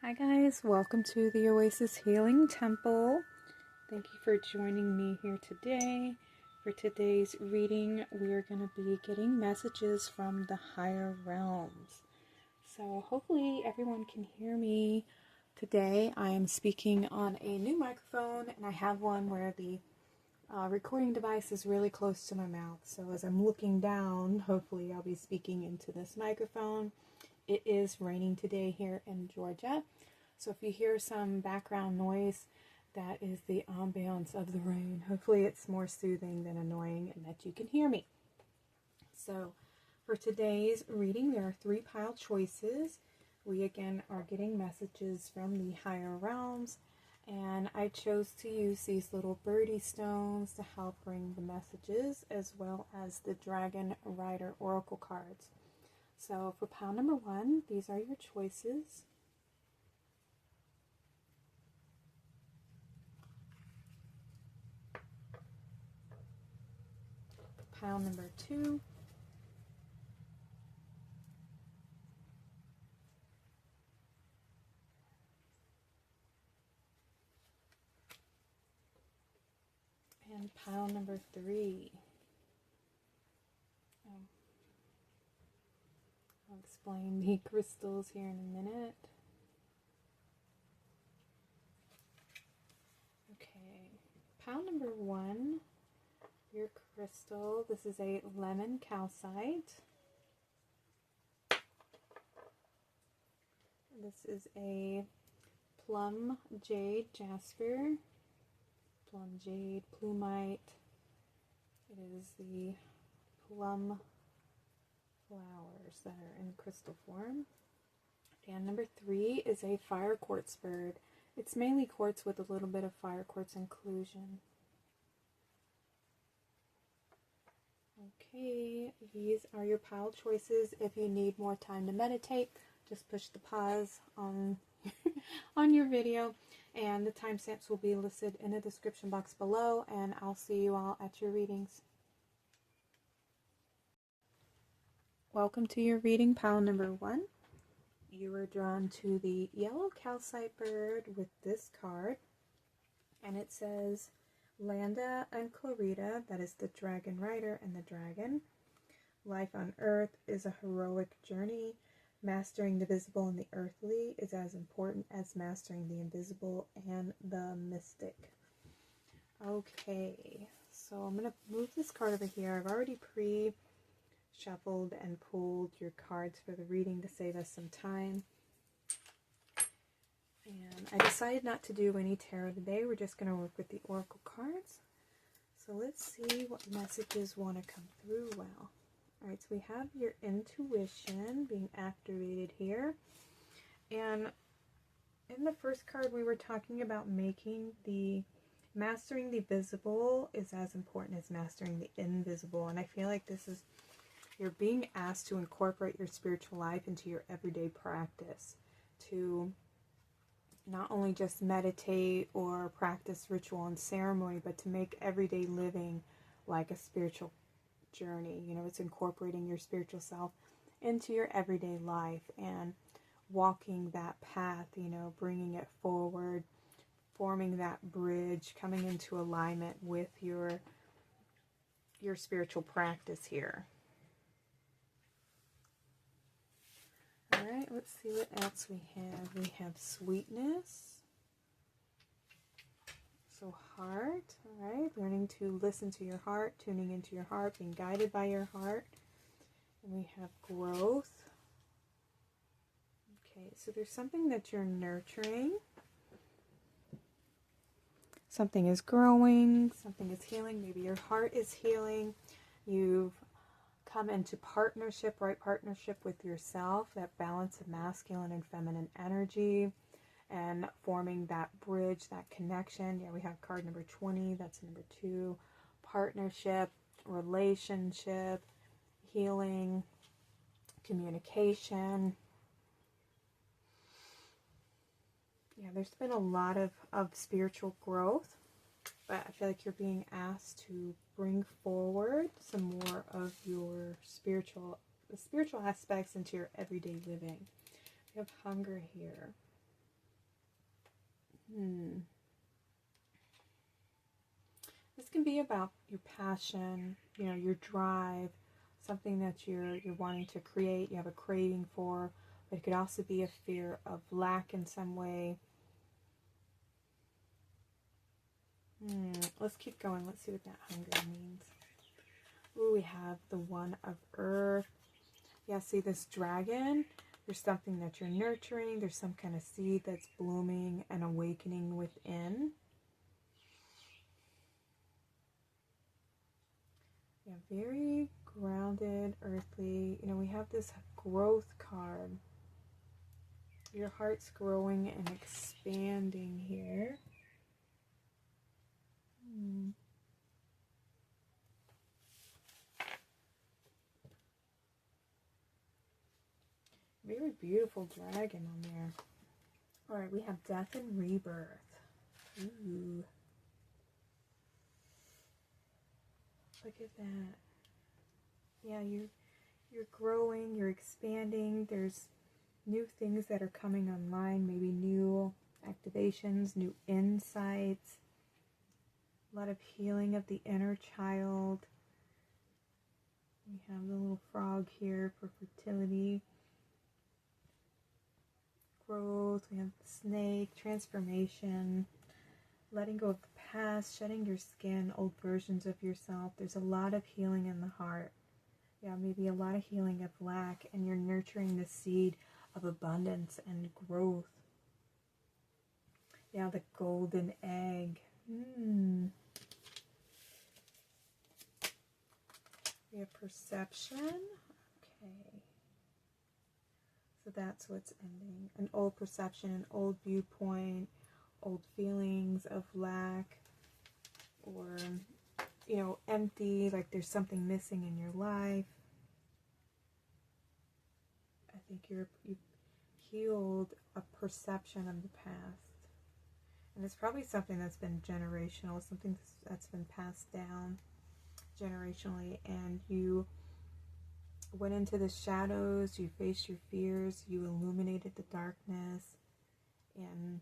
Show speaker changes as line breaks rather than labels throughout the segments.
Hi guys, welcome to the Oasis Healing Temple. Thank you for joining me here today. For today's reading, we are going to be getting messages from the higher realms. So hopefully everyone can hear me today. I am speaking on a new microphone, and I have one where the recording device is really close to my mouth. So as I'm looking down, hopefully I'll be speaking into this microphone. It is raining today here in Georgia, so if you hear some background noise, that is the ambiance of the rain. Hopefully it's more soothing than annoying and that you can hear me. So for today's reading, there are 3 pile choices. We again are getting messages from the higher realms, and I chose to use these little birdie stones to help bring the messages, as well as the Dragon Rider Oracle cards. So for pile number 1, these are your choices. Pile number 2. And pile number 3. I'll explain the crystals here in a minute. Okay, pile number 1, your crystal. This is a lemon calcite. This is a plum jade jasper. Plum jade, plumite. It is the plum flowers that are in crystal form. And number 3 is a fire quartz bird. It's mainly quartz with a little bit of fire quartz inclusion. Okay, these are your pile choices. If you need more time to meditate, just push the pause on on your video, and the timestamps will be listed in the description box below, and I'll see you all at your readings. Welcome to your reading, pile number 1. You were drawn to the yellow calcite bird with this card, and it says Landa and Clarita, that is the Dragon Rider and the dragon. Life on Earth is a heroic journey. Mastering the visible and the earthly is as important as mastering the invisible and the mystic. Okay, so I'm going to move this card over here. I've already shuffled and pulled your cards for the reading to save us some time. And I decided not to do any tarot today. We're just going to work with the oracle cards. So let's see what messages want to come through well. Alright, so we have your intuition being activated here. And in the first card we were talking about mastering the visible is as important as mastering the invisible. And I feel like this is, you're being asked to incorporate your spiritual life into your everyday practice, to not only just meditate or practice ritual and ceremony, but to make everyday living like a spiritual journey. You know, it's incorporating your spiritual self into your everyday life and walking that path, you know, bringing it forward, forming that bridge, coming into alignment with your spiritual practice here. Alright, let's see what else we have. We have sweetness. So heart, alright, learning to listen to your heart, tuning into your heart, being guided by your heart. And we have growth. Okay, so there's something that you're nurturing. Something is growing, something is healing. Maybe your heart is healing. You've come into partnership, right partnership with yourself, that balance of masculine and feminine energy, and forming that bridge, that connection. Yeah, we have card number 20, that's number 2. Partnership, relationship, healing, communication. Yeah, there's been a lot of spiritual growth, but I feel like you're being asked to bring forward some more of your spiritual aspects into your everyday living. We have hunger here. This can be about your passion, you know, your drive, something that you're wanting to create, you have a craving for, but it could also be a fear of lack in some way. Let's keep going. Let's see what that hunger means. Ooh, we have the One of Earth. Yeah, see this dragon? There's something that you're nurturing. There's some kind of seed that's blooming and awakening within. Yeah, very grounded, earthly. You know, we have this growth card. Your heart's growing and expanding here. Very beautiful dragon on there. Alright, we have death and rebirth. Ooh. Look at that. Yeah, you're growing, you're expanding. There's new things that are coming online, maybe new activations, new insights. A lot of healing of the inner child. We have the little frog here for fertility. Growth. We have the snake, transformation. Letting go of the past, shedding your skin, old versions of yourself. There's a lot of healing in the heart. Yeah, maybe a lot of healing of lack, and you're nurturing the seed of abundance and growth. Yeah, the golden egg. We have perception. Okay. So that's what's ending. An old perception, an old viewpoint, old feelings of lack, or, you know, empty, like there's something missing in your life. I think you've healed a perception of the past. And it's probably something that's been generational, something that's been passed down generationally, and you went into the shadows, you faced your fears, you illuminated the darkness, and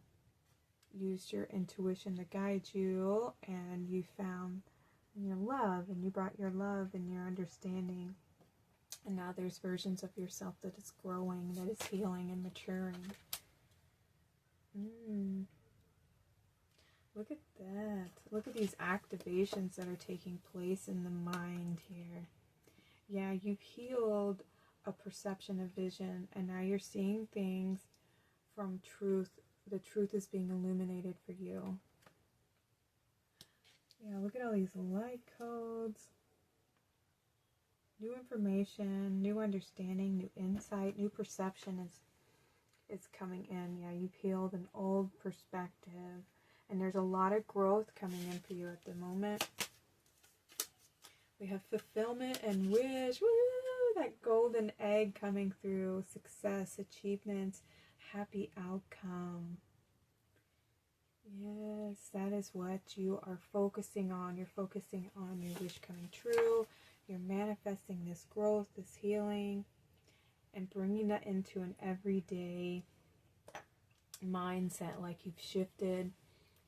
used your intuition to guide you, and you found your love, and you brought your love and your understanding, and now there's versions of yourself that is growing, that is healing and maturing. Look at that. Look at these activations that are taking place in the mind here. Yeah, you've healed a perception of vision, and now you're seeing things from truth. The truth is being illuminated for you. Yeah, look at all these light codes. New information, new understanding, new insight, new perception is coming in. Yeah, you've healed an old perspective. And there's a lot of growth coming in for you at the moment. We have fulfillment and wish. Woo! That golden egg coming through. Success, achievements, happy outcome. Yes, that is what you are focusing on. You're focusing on your wish coming true. You're manifesting this growth, this healing, and bringing that into an everyday mindset, like you've shifted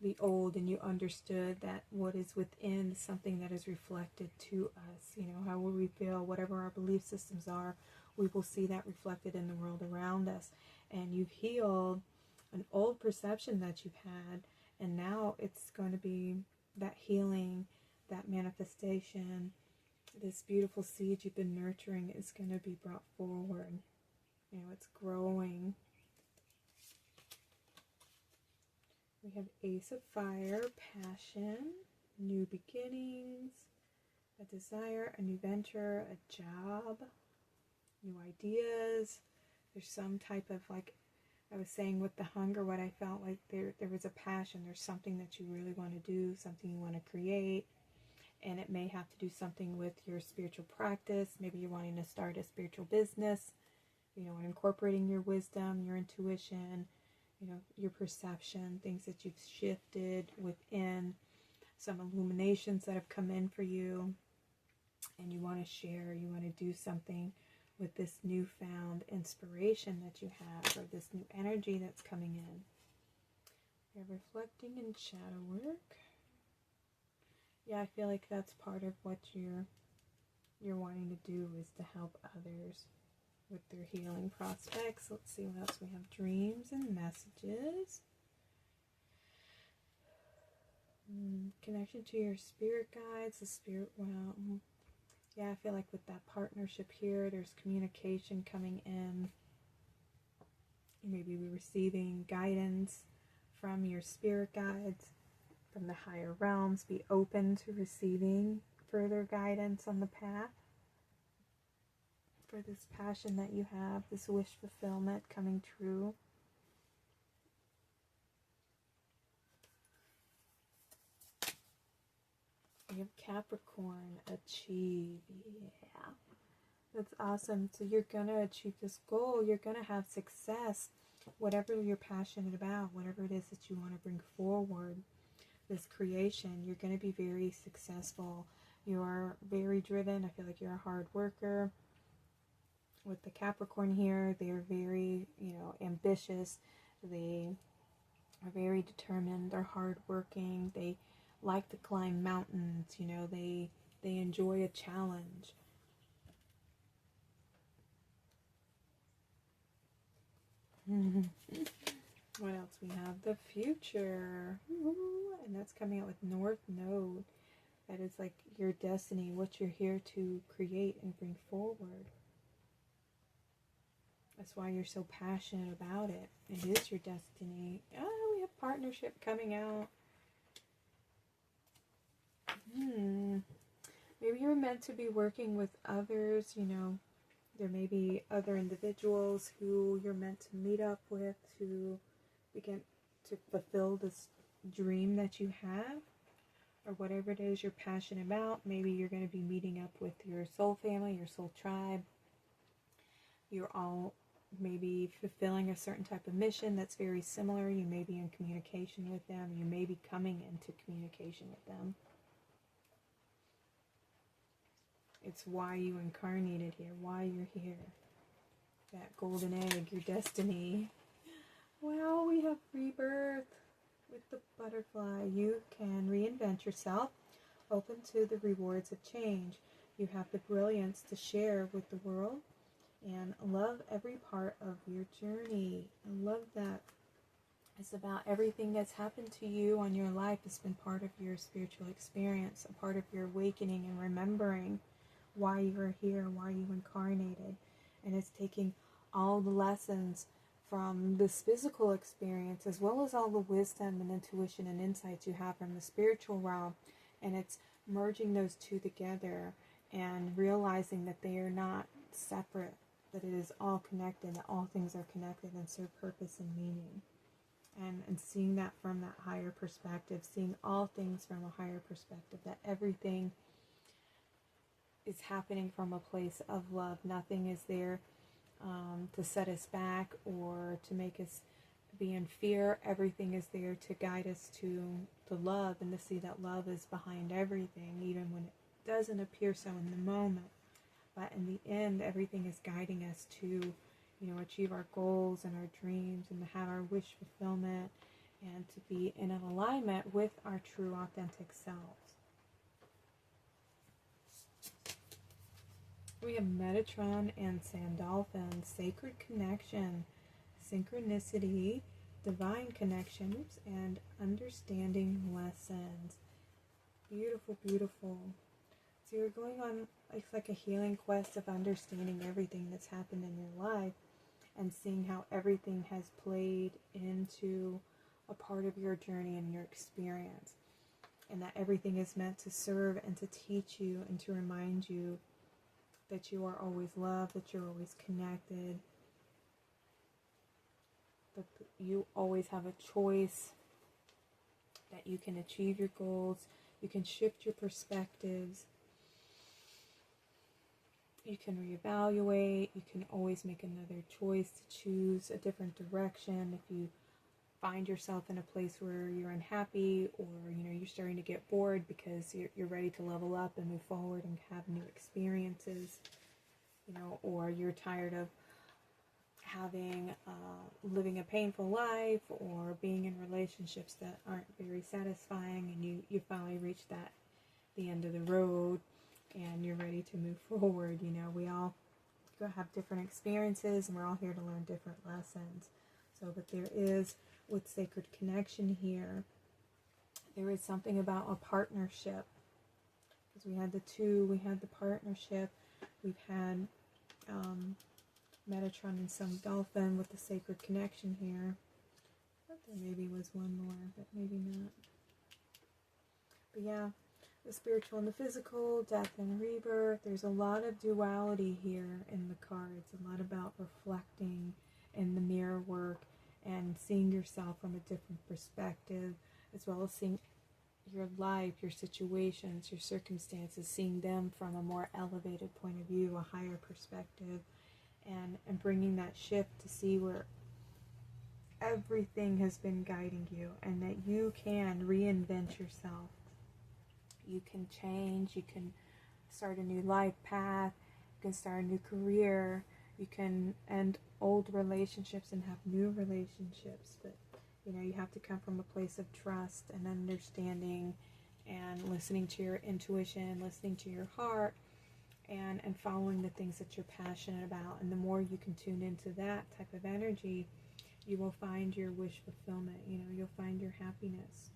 the old and you understood that what is within is something that is reflected to us. You know, how will we feel, whatever our belief systems are, we will see that reflected in the world around us. And you've healed an old perception that you've had, and now it's going to be that healing, that manifestation, this beautiful seed you've been nurturing is going to be brought forward. You know, it's growing. We have Ace of Fire, passion, new beginnings, a desire, a new venture, a job, new ideas. There's some type of, like I was saying with the hunger, what I felt like there was a passion. There's something that you really want to do, something you want to create. And it may have to do something with your spiritual practice. Maybe you're wanting to start a spiritual business, you know, incorporating your wisdom, your intuition, you know, your perception, things that you've shifted within, some illuminations that have come in for you, and you want to share, you want to do something with this newfound inspiration that you have, or this new energy that's coming in. Yeah, reflecting and shadow work. Yeah, I feel like that's part of what you're wanting to do, is to help others with their healing prospects. Let's see what else we have. Dreams and messages. Connection to your spirit guides, the spirit realm. Yeah, I feel like with that partnership here, there's communication coming in. You may be receiving guidance from your spirit guides, from the higher realms. Be open to receiving further guidance on the path for this passion that you have, this wish fulfillment coming true. You have Capricorn, achieve. Yeah, that's awesome. So you're going to achieve this goal. You're going to have success, whatever you're passionate about, whatever it is that you want to bring forward, this creation. You're going to be very successful. You're very driven. I feel like you're a hard worker. With the Capricorn here, they're very, ambitious. They are very determined. They're hardworking. They like to climb mountains. They enjoy a challenge. What else we have? The future. Ooh, and that's coming out with North Node. That is like your destiny, what you're here to create and bring forward. That's why you're so passionate about it. It is your destiny. Oh, we have partnership coming out. Maybe you're meant to be working with others, There may be other individuals who you're meant to meet up with to begin to fulfill this dream that you have, or whatever it is you're passionate about. Maybe you're going to be meeting up with your soul family, your soul tribe. You're all maybe fulfilling a certain type of mission that's very similar. You may be in communication with them. You may be coming into communication with them. It's why you incarnated here, why you're here. That golden egg, your destiny. Well, we have rebirth with the butterfly. You can reinvent yourself, open to the rewards of change. You have the brilliance to share with the world, and love every part of your journey. I love that. It's about everything that's happened to you on your life. It's been part of your spiritual experience, a part of your awakening and remembering why you are here, why you incarnated. And it's taking all the lessons from this physical experience, as well as all the wisdom and intuition and insights you have from the spiritual realm, and it's merging those two together and realizing that they are not separate, that it is all connected, that all things are connected and serve purpose and meaning. And seeing that from that higher perspective, seeing all things from a higher perspective, that everything is happening from a place of love. Nothing is there to set us back or to make us be in fear. Everything is there to guide us to love, and to see that love is behind everything, even when it doesn't appear so in the moment. But in the end, everything is guiding us to, achieve our goals and our dreams, and to have our wish fulfillment, and to be in an alignment with our true, authentic selves. We have Metatron and Sandalphon, sacred connection, synchronicity, divine connections, and understanding lessons. Beautiful, beautiful. So you're going on, it's like a healing quest of understanding everything that's happened in your life, and seeing how everything has played into a part of your journey and your experience. And that everything is meant to serve and to teach you and to remind you that you are always loved, that you're always connected, that you always have a choice, that you can achieve your goals, you can shift your perspectives, you can reevaluate, you can always make another choice to choose a different direction. If you find yourself in a place where you're unhappy, or you're starting to get bored because you're ready to level up and move forward and have new experiences, or you're tired of having, living a painful life, or being in relationships that aren't very satisfying, and you finally reach the end of the road, and you're ready to move forward. You know, we all have different experiences, and we're all here to learn different lessons. So, but there is, with sacred connection here, there is something about a partnership. Because we had the two, we had the partnership, we've had Metatron and some dolphin with the sacred connection here. I thought there maybe was one more, but maybe not. But yeah, the spiritual and the physical, death and rebirth. There's a lot of duality here in the cards. A lot about reflecting in the mirror work and seeing yourself from a different perspective, as well as seeing your life, your situations, your circumstances, seeing them from a more elevated point of view, a higher perspective, and bringing that shift to see where everything has been guiding you, and that you can reinvent yourself. You can change, you can start a new life path, you can start a new career, you can end old relationships and have new relationships. But you know, you have to come from a place of trust and understanding, and listening to your intuition, listening to your heart, and following the things that you're passionate about. And the more you can tune into that type of energy, you will find your wish fulfillment. You know, you'll find your happiness.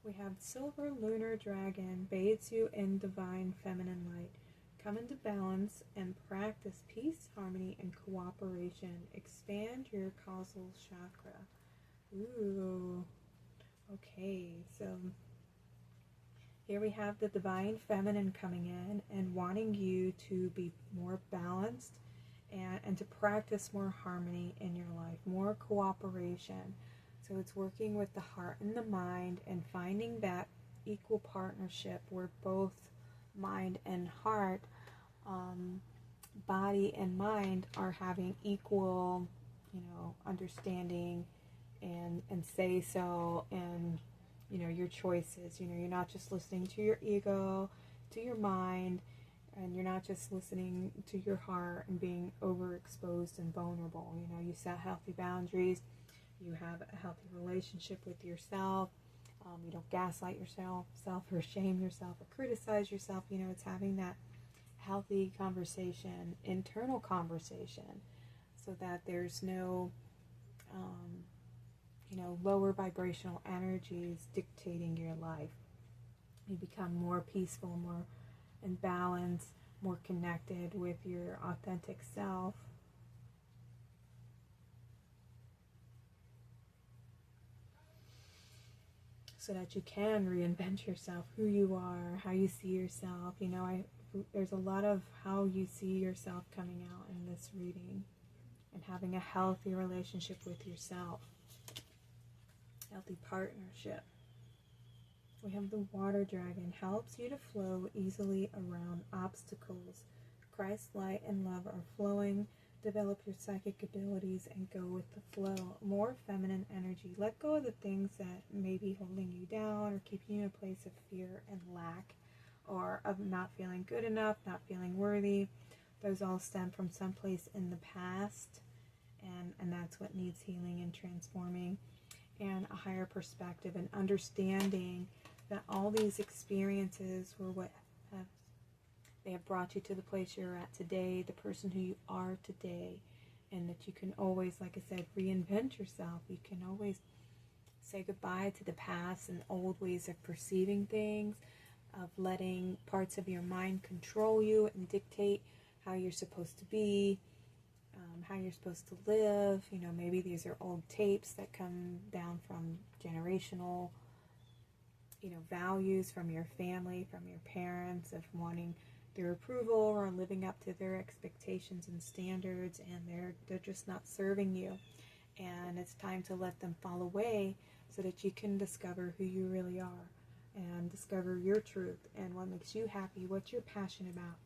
We have Silver Lunar Dragon bathes you in divine feminine light. Come into balance and practice peace, harmony, and cooperation. Expand your causal chakra. Ooh. Okay, so here we have the divine feminine coming in and wanting you to be more balanced and to practice more harmony in your life, more cooperation. So it's working with the heart and the mind and finding that equal partnership where both mind and heart, body and mind are having equal, you know, understanding and say so, and you know, your choices. You know, you're not just listening to your ego, to your mind, and you're not just listening to your heart and being overexposed and vulnerable. You know, you set healthy boundaries, you have a healthy relationship with yourself, you don't gaslight yourself or shame yourself or criticize yourself. You know, it's having that healthy conversation, internal conversation, so that there's no you know, lower vibrational energies dictating your life. You become more peaceful, more in balance, more connected with your authentic self. So that you can reinvent yourself, who you are, how you see yourself. You know, there's a lot of how you see yourself coming out in this reading, and having a healthy relationship with yourself. Healthy partnership. We have the water dragon, helps you to flow easily around obstacles. Christ's light and love are flowing. Develop your psychic abilities and go with the flow. More feminine energy. Let go of the things that may be holding you down or keeping you in a place of fear and lack, or of not feeling good enough, not feeling worthy. Those all stem from someplace in the past, and that's what needs healing and transforming. And a higher perspective and understanding that all these experiences were what they have brought you to the place you're at today, the person who you are today, and that you can always, like I said, reinvent yourself. You can always say goodbye to the past and old ways of perceiving things, of letting parts of your mind control you and dictate how you're supposed to be, how you're supposed to live. You know, maybe these are old tapes that come down from generational, you know, values from your family, from your parents, of wanting their approval or living up to their expectations and standards, and they're just not serving you. And it's time to let them fall away so that you can discover who you really are and discover your truth and what makes you happy, what you're passionate about,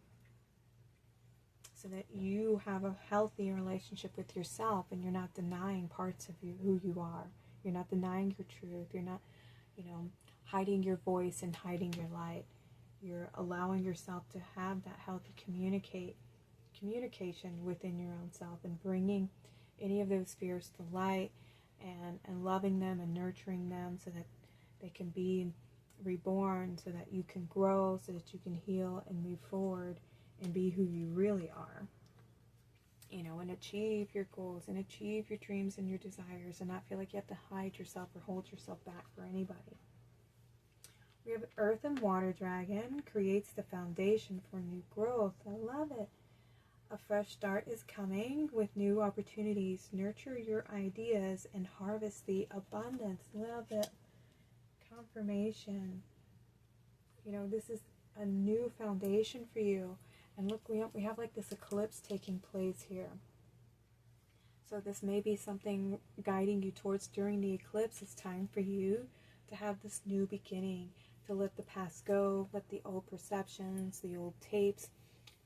so that you have a healthy relationship with yourself and you're not denying parts of you, who you are. You're not denying your truth. You're not, you know, hiding your voice and hiding your light. You're allowing yourself to have that healthy communication within your own self, and bringing any of those fears to light, and loving them and nurturing them so that they can be reborn, so that you can grow, so that you can heal and move forward and be who you really are, you know, and achieve your goals and achieve your dreams and your desires, and not feel like you have to hide yourself or hold yourself back for anybody. We have Earth and Water Dragon, creates the foundation for new growth. I love it. A fresh start is coming with new opportunities. Nurture your ideas and harvest the abundance. Love it. Confirmation. You know, this is a new foundation for you. And look, we have like this eclipse taking place here. So this may be something guiding you towards during the eclipse. It's time for you to have this new beginning, to let the past go, let the old perceptions, the old tapes,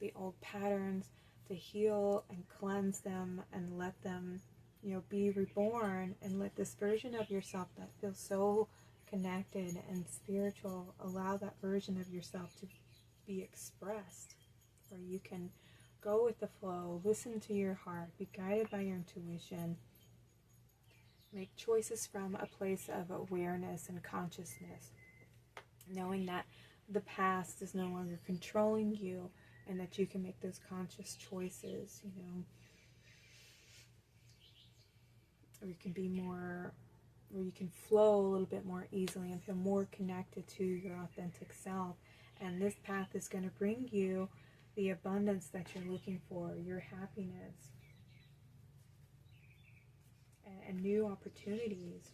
the old patterns, to heal and cleanse them and let them, you know, be reborn, and let this version of yourself that feels so connected and spiritual, allow that version of yourself to be expressed, where you can go with the flow, listen to your heart, be guided by your intuition, make choices from a place of awareness and consciousness, knowing that the past is no longer controlling you, and that you can make those conscious choices, you know, or you can be more, where you can flow a little bit more easily and feel more connected to your authentic self. And this path is going to bring you the abundance that you're looking for, your happiness, and new opportunities.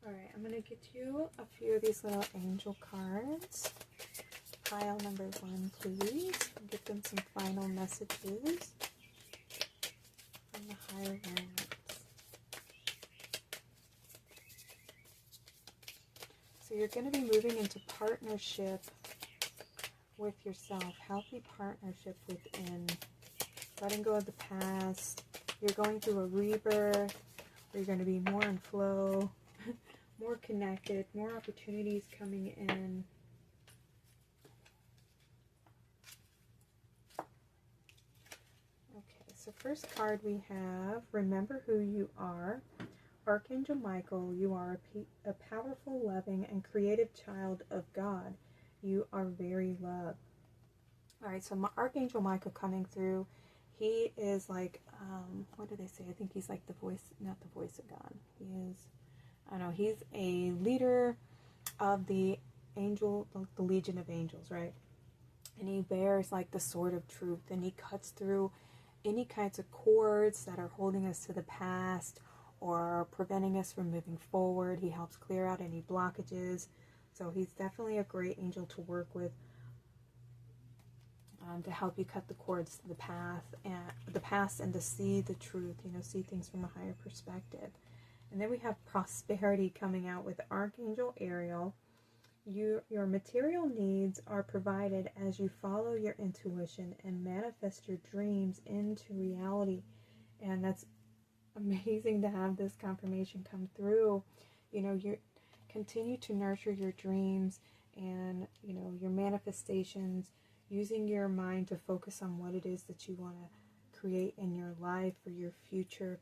Alright, I'm going to get you a few of these little angel cards. Pile number 1, please. Give them some final messages from the higher realms. So you're going to be moving into partnership with yourself, healthy partnership within, letting go of the past. You're going through a rebirth where you're going to be more in flow, more connected, more opportunities coming in. Okay, so first card we have, remember who you are. Archangel Michael, you are a powerful, loving, and creative child of God. You are very loved. Alright, so Archangel Michael coming through, he is like, what do they say? I think he's like the voice, not the voice of God. He is, I don't know, he's a leader of the angel, the Legion of Angels, right? And he bears like the sword of truth, and he cuts through any kinds of cords that are holding us to the past or preventing us from moving forward. He helps clear out any blockages. So he's definitely a great angel to work with, to help you cut the cords to the past and to see the truth, you know, see things from a higher perspective. And then we have prosperity coming out with Archangel Ariel. Your material needs are provided as you follow your intuition and manifest your dreams into reality. And that's amazing to have this confirmation come through. You know, you continue to nurture your dreams and, you know, your manifestations, using your mind to focus on what it is that you want to create in your life or your future,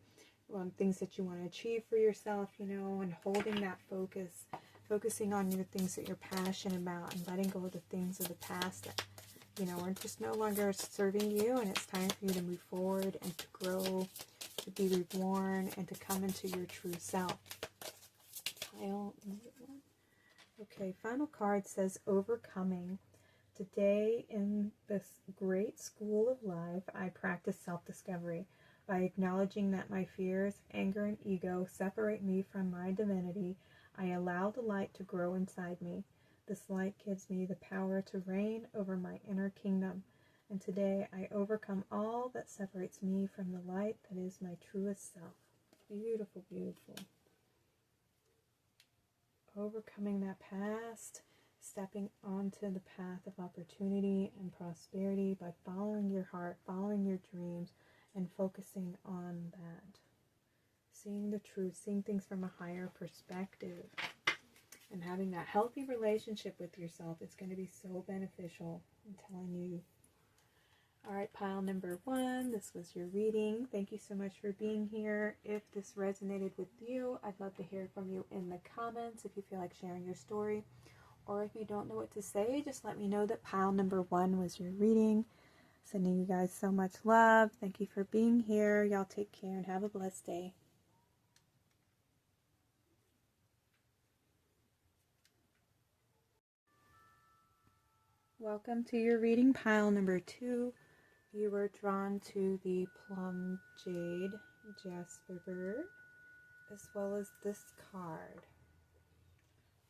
things that you want to achieve for yourself, you know, and holding that focus, focusing on your things that you're passionate about, and letting go of the things of the past that, you know, are just no longer serving you. And it's time for you to move forward and to grow, to be reborn, and to come into your true self. Okay, final card says overcoming. Today in this great school of life, I practice self-discovery by acknowledging that my fears, anger, and ego separate me from my divinity. I allow the light to grow inside me. This light gives me the power to reign over my inner kingdom. And today I overcome all that separates me from the light that is my truest self. Beautiful, beautiful. Overcoming that past, stepping onto the path of opportunity and prosperity by following your heart, following your dreams, and focusing on that. Seeing the truth, seeing things from a higher perspective. And having that healthy relationship with yourself is going to be so beneficial. I'm telling you. All right, pile number 1, this was your reading. Thank you so much for being here. If this resonated with you, I'd love to hear from you in the comments if you feel like sharing your story. Or if you don't know what to say, just let me know that pile number 1 was your reading. Sending you guys so much love. Thank you for being here. Y'all take care and have a blessed day. Welcome to your reading, pile number 2. You were drawn to the Plum, Jade, Jasper bird, as well as this card.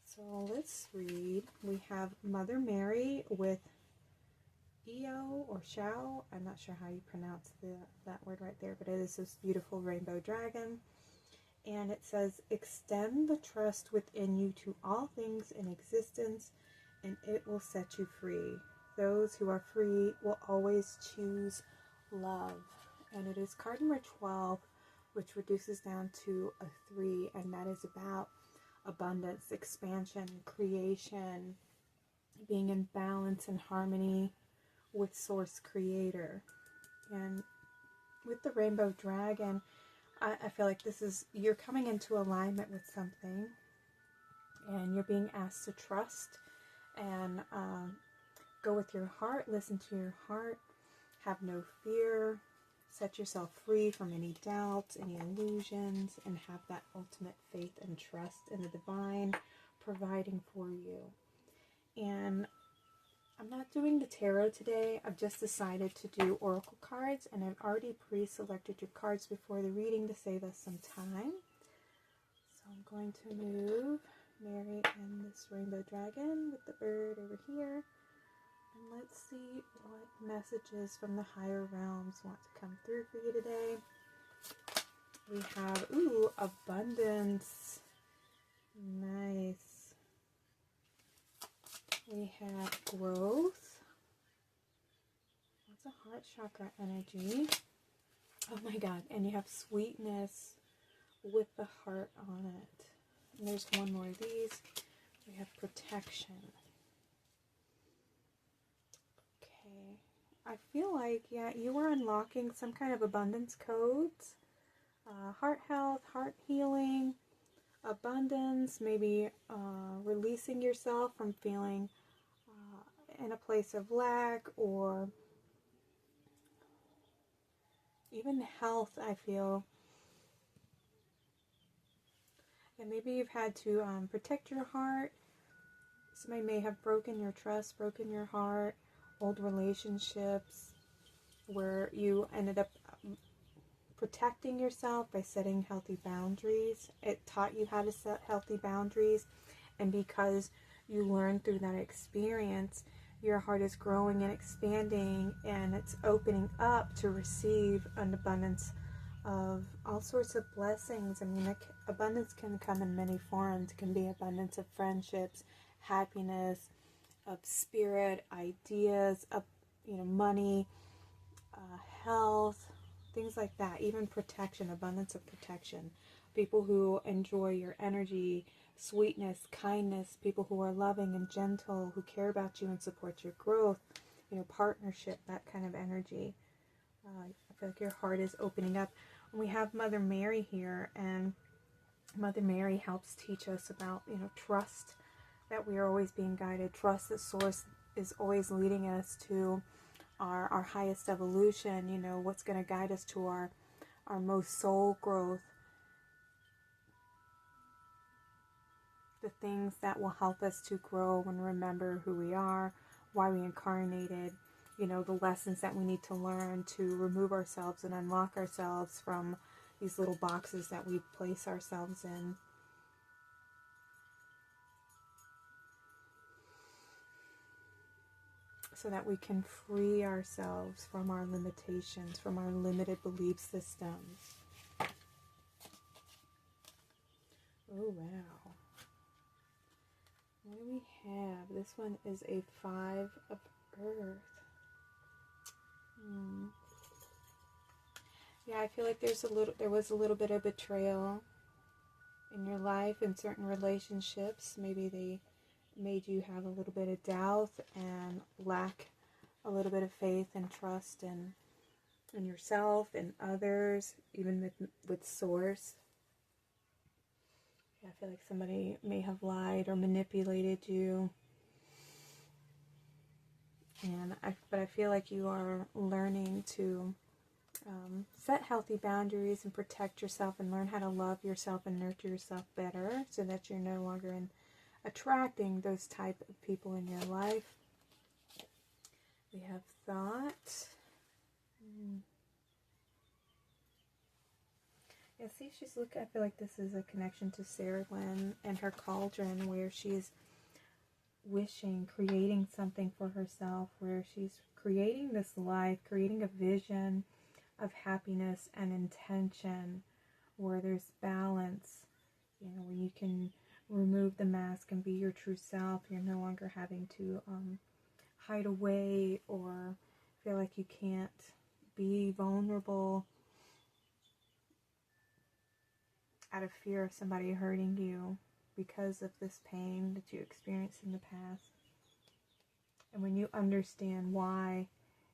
So let's read. We have Mother Mary with Eo or Shao. I'm not sure how you pronounce that word right there, but it is this beautiful rainbow dragon. And it says, extend the trust within you to all things in existence, and it will set you free. Those who are free will always choose love. And it is card number 12, which reduces down to a 3, and that is about abundance, expansion, creation, being in balance and harmony with Source Creator. And with the Rainbow Dragon, I feel like you're coming into alignment with something, and you're being asked to trust and go with your heart, listen to your heart, have no fear, set yourself free from any doubts, any illusions, and have that ultimate faith and trust in the divine providing for you. And I'm not doing the tarot today. I've just decided to do oracle cards, and I've already pre-selected your cards before the reading to save us some time. So I'm going to move Mary and this rainbow dragon with the bird over here. And let's see what messages from the higher realms want to come through for you today. We have, abundance. Nice. We have growth. That's a heart chakra energy. Oh my god. And you have sweetness with the heart on it. And there's one more of these. We have protection. Okay. I feel like, you were unlocking some kind of abundance codes. Heart health, heart healing, abundance, maybe releasing yourself from feeling in a place of lack, or even health, I feel. And maybe you've had to protect your heart. Somebody may have broken your trust, broken your heart, old relationships where you ended up protecting yourself by setting healthy boundaries. It taught you how to set healthy boundaries, and because you learned through that experience, your heart is growing and expanding, and it's opening up to receive an abundance of all sorts of blessings. I mean, abundance can come in many forms. It can be abundance of friendships, happiness, of spirit, ideas, of money, health, things like that. Even protection, abundance of protection. People who enjoy your energy, sweetness, kindness, people who are loving and gentle, who care about you and support your growth, partnership, that kind of energy. I feel like your heart is opening up. We have Mother Mary here, and Mother Mary helps teach us about, trust, that we are always being guided, trust that Source is always leading us to our highest evolution, what's going to guide us to our most soul growth, the things that will help us to grow and remember who we are, why we incarnated, the lessons that we need to learn to remove ourselves and unlock ourselves from these little boxes that we place ourselves in. So that we can free ourselves from our limitations, from our limited belief systems. Oh, wow. What do we have? This one is a 5 of Earth. Yeah, I feel like there was a little bit of betrayal in your life, in certain relationships. Maybe they made you have a little bit of doubt and lack a little bit of faith and trust in yourself and others, even with Source. I feel like somebody may have lied or manipulated you. But I feel like you are learning to set healthy boundaries and protect yourself and learn how to love yourself and nurture yourself better so that you're no longer attracting those type of people in your life. We have thought. Yeah, see, I feel like this is a connection to Sarah Glenn and her cauldron, where she's wishing, creating something for herself, where she's creating this life, creating a vision of happiness and intention, where there's balance, where you can remove the mask and be your true self. You're no longer having to hide away or feel like you can't be vulnerable out of fear of somebody hurting you because of this pain that you experienced in the past. And when you understand why,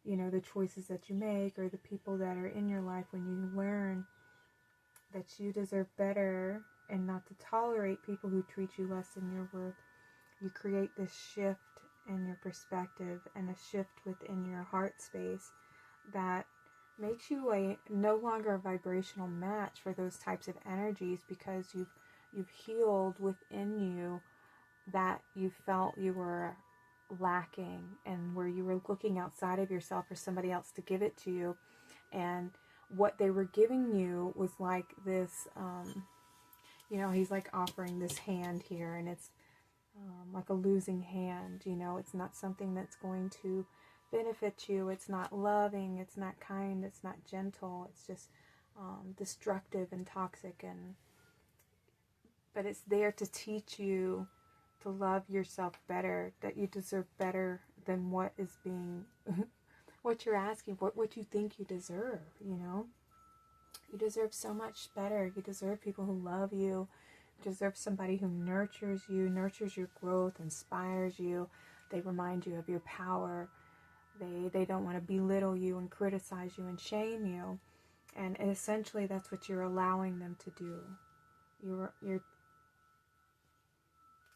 the choices that you make or the people that are in your life, when you learn that you deserve better and not to tolerate people who treat you less than your worth, you create this shift in your perspective and a shift within your heart space that makes you no longer a vibrational match for those types of energies, because you've healed within you that you felt you were lacking, and where you were looking outside of yourself for somebody else to give it to you, and what they were giving you was like this he's like offering this hand here, and it's like a losing hand. It's not something that's going to benefit you. It's not loving, it's not kind, it's not gentle. It's just destructive and toxic, but it's there to teach you to love yourself better, that you deserve better than what is being what you're asking, what you think you deserve. You deserve so much better. You deserve people who love you. You deserve somebody who nurtures you, nurtures your growth, inspires you. They remind you of your power. They don't want to belittle you and criticize you and shame you. And essentially that's what you're allowing them to do. You're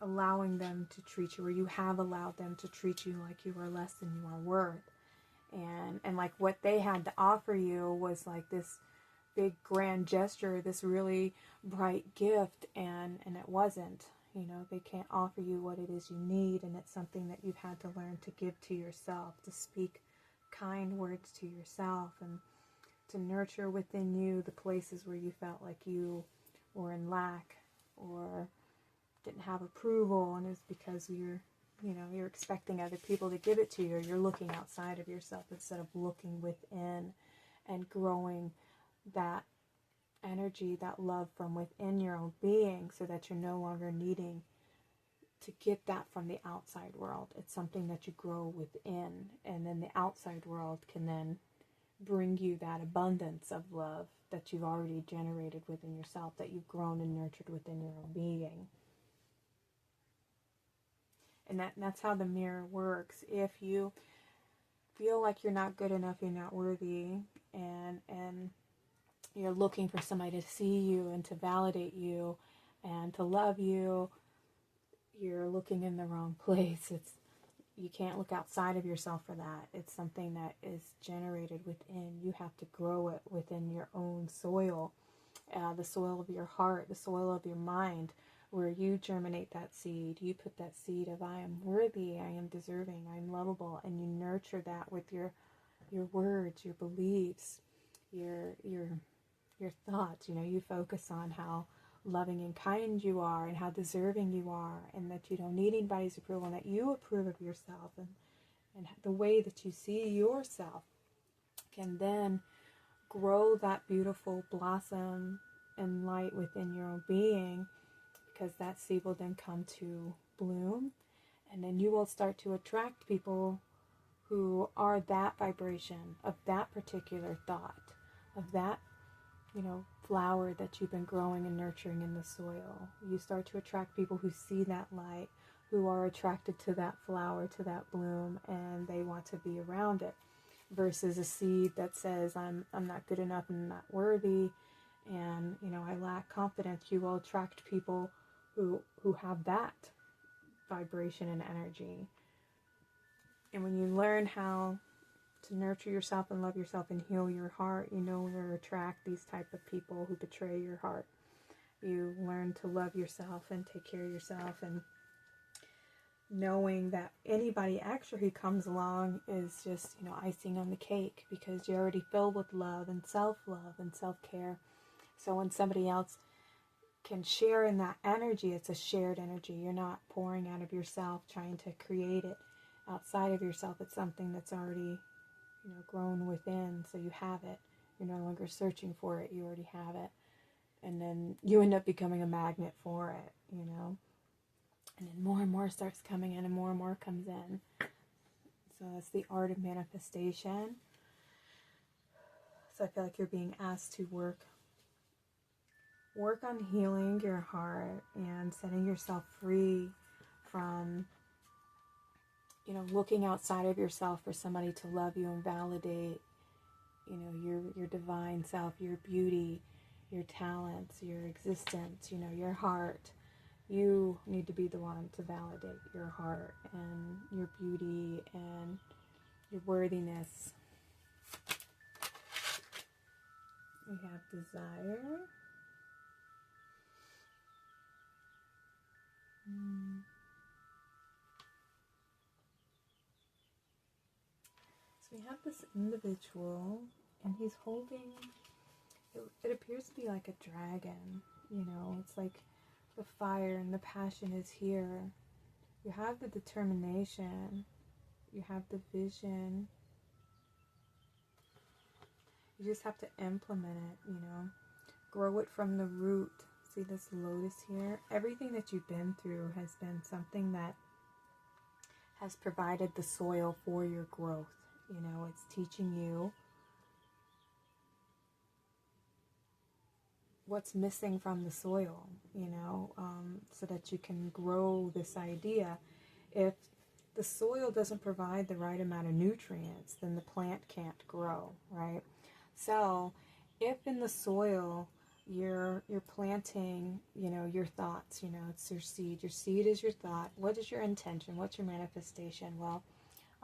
allowing them to treat you, or you have allowed them to treat you like you are less than you are worth. And like what they had to offer you was like this big grand gesture, this really bright gift, and it wasn't. They can't offer you what it is you need, and it's something that you've had to learn to give to yourself, to speak kind words to yourself, and to nurture within you the places where you felt like you were in lack or didn't have approval, and it's because you're expecting other people to give it to you, or you're looking outside of yourself instead of looking within and growing that energy, that love from within your own being, so that you're no longer needing to get that from the outside world. It's something that you grow within, and then the outside world can then bring you that abundance of love that you've already generated within yourself, that you've grown and nurtured within your own being. And that's how the mirror works. If you feel like you're not good enough, you're not worthy, and you're looking for somebody to see you and to validate you and to love you, you're looking in the wrong place. You can't look outside of yourself for that. It's something that is generated within. You have to grow it within your own soil, the soil of your heart, the soil of your mind, where you germinate that seed. You put that seed of I am worthy, I am deserving, I am lovable, and you nurture that with your words, your beliefs, your thoughts. You focus on how loving and kind you are, and how deserving you are, and that you don't need anybody's approval, and that you approve of yourself, and the way that you see yourself can then grow that beautiful blossom and light within your own being, because that seed will then come to bloom, and then you will start to attract people who are that vibration of that particular thought, of that flower that you've been growing and nurturing in the soil. You start to attract people who see that light, who are attracted to that flower, to that bloom, and they want to be around it. Versus a seed that says, I'm not good enough, I'm not worthy, and I lack confidence. You will attract people who have that vibration and energy. And when you learn how to nurture yourself and love yourself and heal your heart, you no longer attract these type of people who betray your heart. You learn to love yourself and take care of yourself, and knowing that anybody extra who comes along is just, icing on the cake, because you're already filled with love and self-love and self-care. So when somebody else can share in that energy, it's a shared energy. You're not pouring out of yourself, trying to create it outside of yourself. It's something that's already, grown within, so you have it. You're no longer searching for it, you already have it. And then you end up becoming a magnet for it, And then more and more starts coming in, and more comes in. So that's the art of manifestation. So I feel like you're being asked to work on healing your heart and setting yourself free from, looking outside of yourself for somebody to love you and validate, your divine self, your beauty, your talents, your existence, your heart. You need to be the one to validate your heart and your beauty and your worthiness. We have desire. So we have this individual, and he's holding, it appears to be like a dragon, it's like the fire and the passion is here. You have the determination, you have the vision. You just have to implement it, grow it from the root. See this lotus here? Everything that you've been through has been something that has provided the soil for your growth. It's teaching you what's missing from the soil, so that you can grow this idea. If the soil doesn't provide the right amount of nutrients, then the plant can't grow, right? So if in the soil you're planting, your thoughts, it's your seed. Your seed is your thought. What is your intention? What's your manifestation? Well,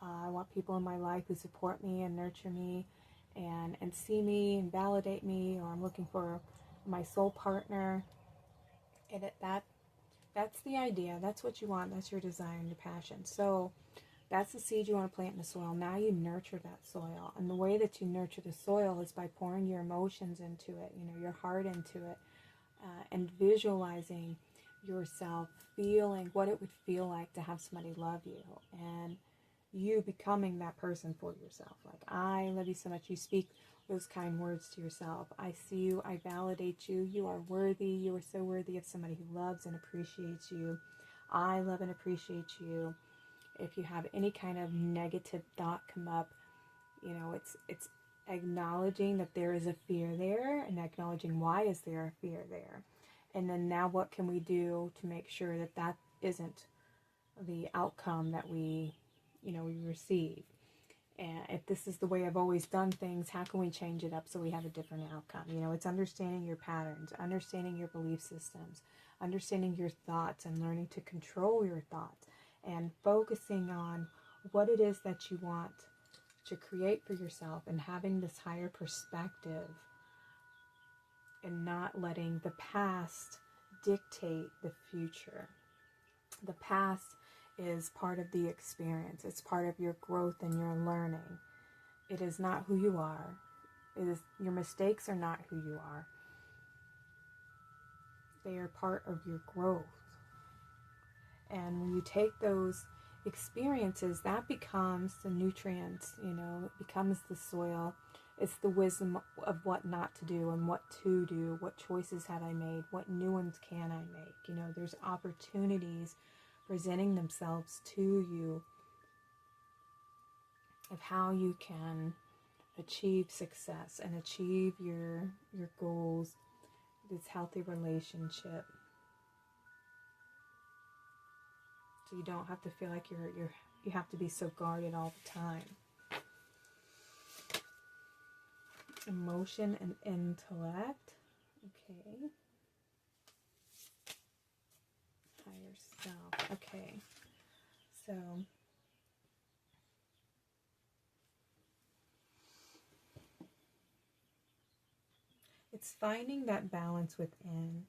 I want people in my life who support me and nurture me and see me and validate me, or I'm looking for my soul partner. And that's the idea. That's what you want. That's your desire and your passion. So that's the seed you want to plant in the soil. Now you nurture that soil. And the way that you nurture the soil is by pouring your emotions into it, your heart into it, and visualizing yourself, feeling what it would feel like to have somebody love you, and you becoming that person for yourself. Like, I love you so much. You speak those kind words to yourself. I see you. I validate you. You are worthy. You are so worthy of somebody who loves and appreciates you. I love and appreciate you. If you have any kind of negative thought come up, it's acknowledging that there is a fear there, and acknowledging why is there a fear there. And then now what can we do to make sure that that isn't the outcome that we receive? And if this is the way I've always done things, how can we change it up so we have a different outcome? It's understanding your patterns, understanding your belief systems, understanding your thoughts, and learning to control your thoughts, and focusing on what it is that you want to create for yourself, and having this higher perspective, and not letting the past dictate the future. The past is part of the experience. It's part of your growth and your learning. It is not who you are. Your mistakes are not who you are. They are part of your growth. And when you take those experiences, that becomes the nutrients, it becomes the soil. It's the wisdom of what not to do and what to do. What choices have I made? What new ones can I make? There's opportunities presenting themselves to you of how you can achieve success and achieve your goals, this healthy relationship. So you don't have to feel like you have to be so guarded all the time. Emotion and intellect. Okay. Higher self. Okay. So it's finding that balance within.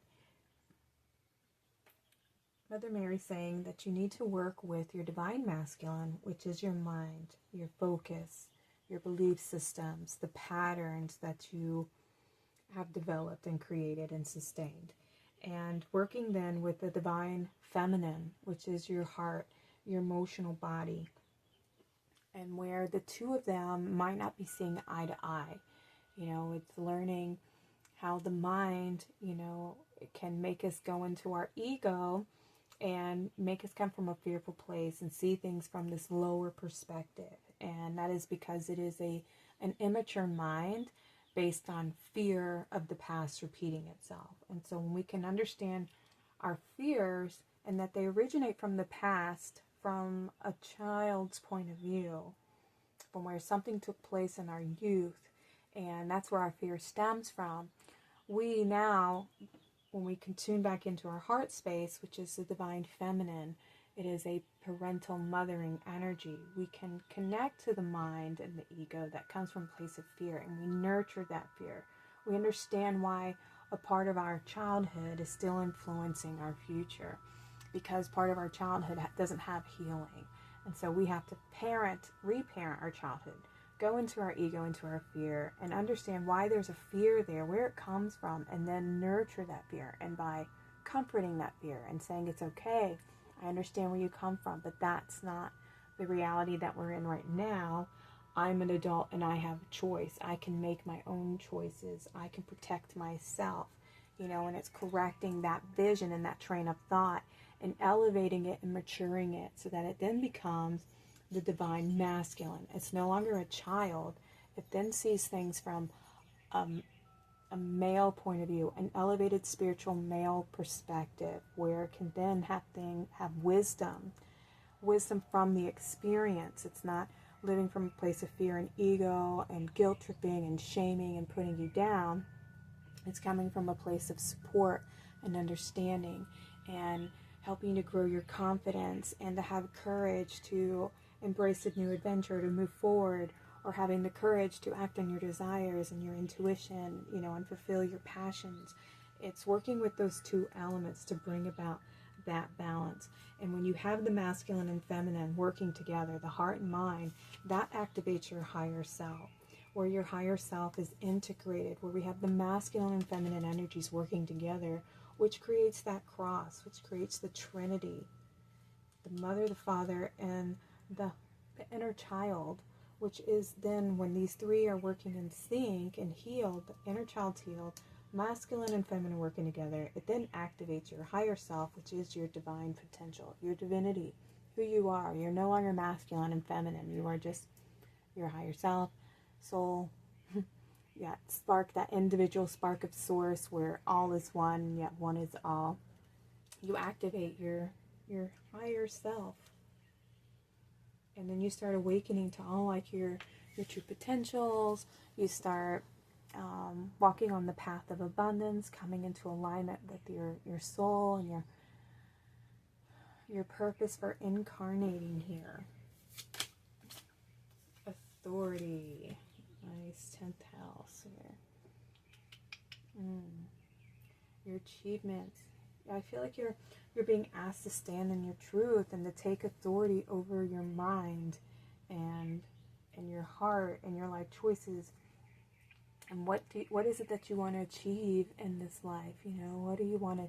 Mother Mary's saying that you need to work with your divine masculine, which is your mind, your focus, your belief systems, the patterns that you have developed and created and sustained. And working then with the divine feminine, which is your heart, your emotional body, and where the two of them might not be seeing eye to eye. You know, it's learning how the mind, you know, it can make us go into our ego and make us come from a fearful place and see things from this lower perspective. And that is because it is an immature mind based on fear of the past repeating itself. And so when we can understand our fears and that they originate from the past, from a child's point of view, from where something took place in our youth, and that's where our fear stems from, we now, when we can tune back into our heart space, which is the divine feminine, it is a parental mothering energy. We can connect to the mind and the ego that comes from a place of fear, and we nurture that fear. We understand why a part of our childhood is still influencing our future, because part of our childhood doesn't have healing. And so we have to reparent our childhood, go into our ego, into our fear, and understand why there's a fear there, where it comes from, and then nurture that fear. And by comforting that fear and saying, it's okay, I understand where you come from, but that's not the reality that we're in right now. I'm an adult and I have a choice. I can make my own choices. I can protect myself, you know, and it's correcting that vision and that train of thought and elevating it and maturing it so that it then becomes the divine masculine. It's no longer a child. It then sees things from a male point of view, an elevated spiritual male perspective, where it can then have wisdom from the experience. It's not living from a place of fear and ego and guilt tripping and shaming and putting you down. It's coming from a place of support and understanding and helping to grow your confidence and to have courage to embrace a new adventure, to move forward, or having the courage to act on your desires and your intuition, you know, and fulfill your passions. It's working with those two elements to bring about that balance. And when you have the masculine and feminine working together, the heart and mind, that activates your higher self, where your higher self is integrated, where we have the masculine and feminine energies working together, which creates that cross, which creates the Trinity, the mother, the father, and the inner child, which is then when these three are working in sync and healed, the inner child's healed, masculine and feminine working together, it then activates your higher self, which is your divine potential, your divinity, who you are. You're no longer masculine and feminine. You are just your higher self, soul, yeah, spark, that individual spark of source where all is one, yet one is all. You activate your higher self. And then you start awakening to all like your true potentials. You start walking on the path of abundance, coming into alignment with your soul and your purpose for incarnating here. Authority. Nice 10th house here. Your achievements. I feel like you're being asked to stand in your truth and to take authority over your mind and your heart and your life choices. And what is it that you want to achieve in this life? You know, what do you want to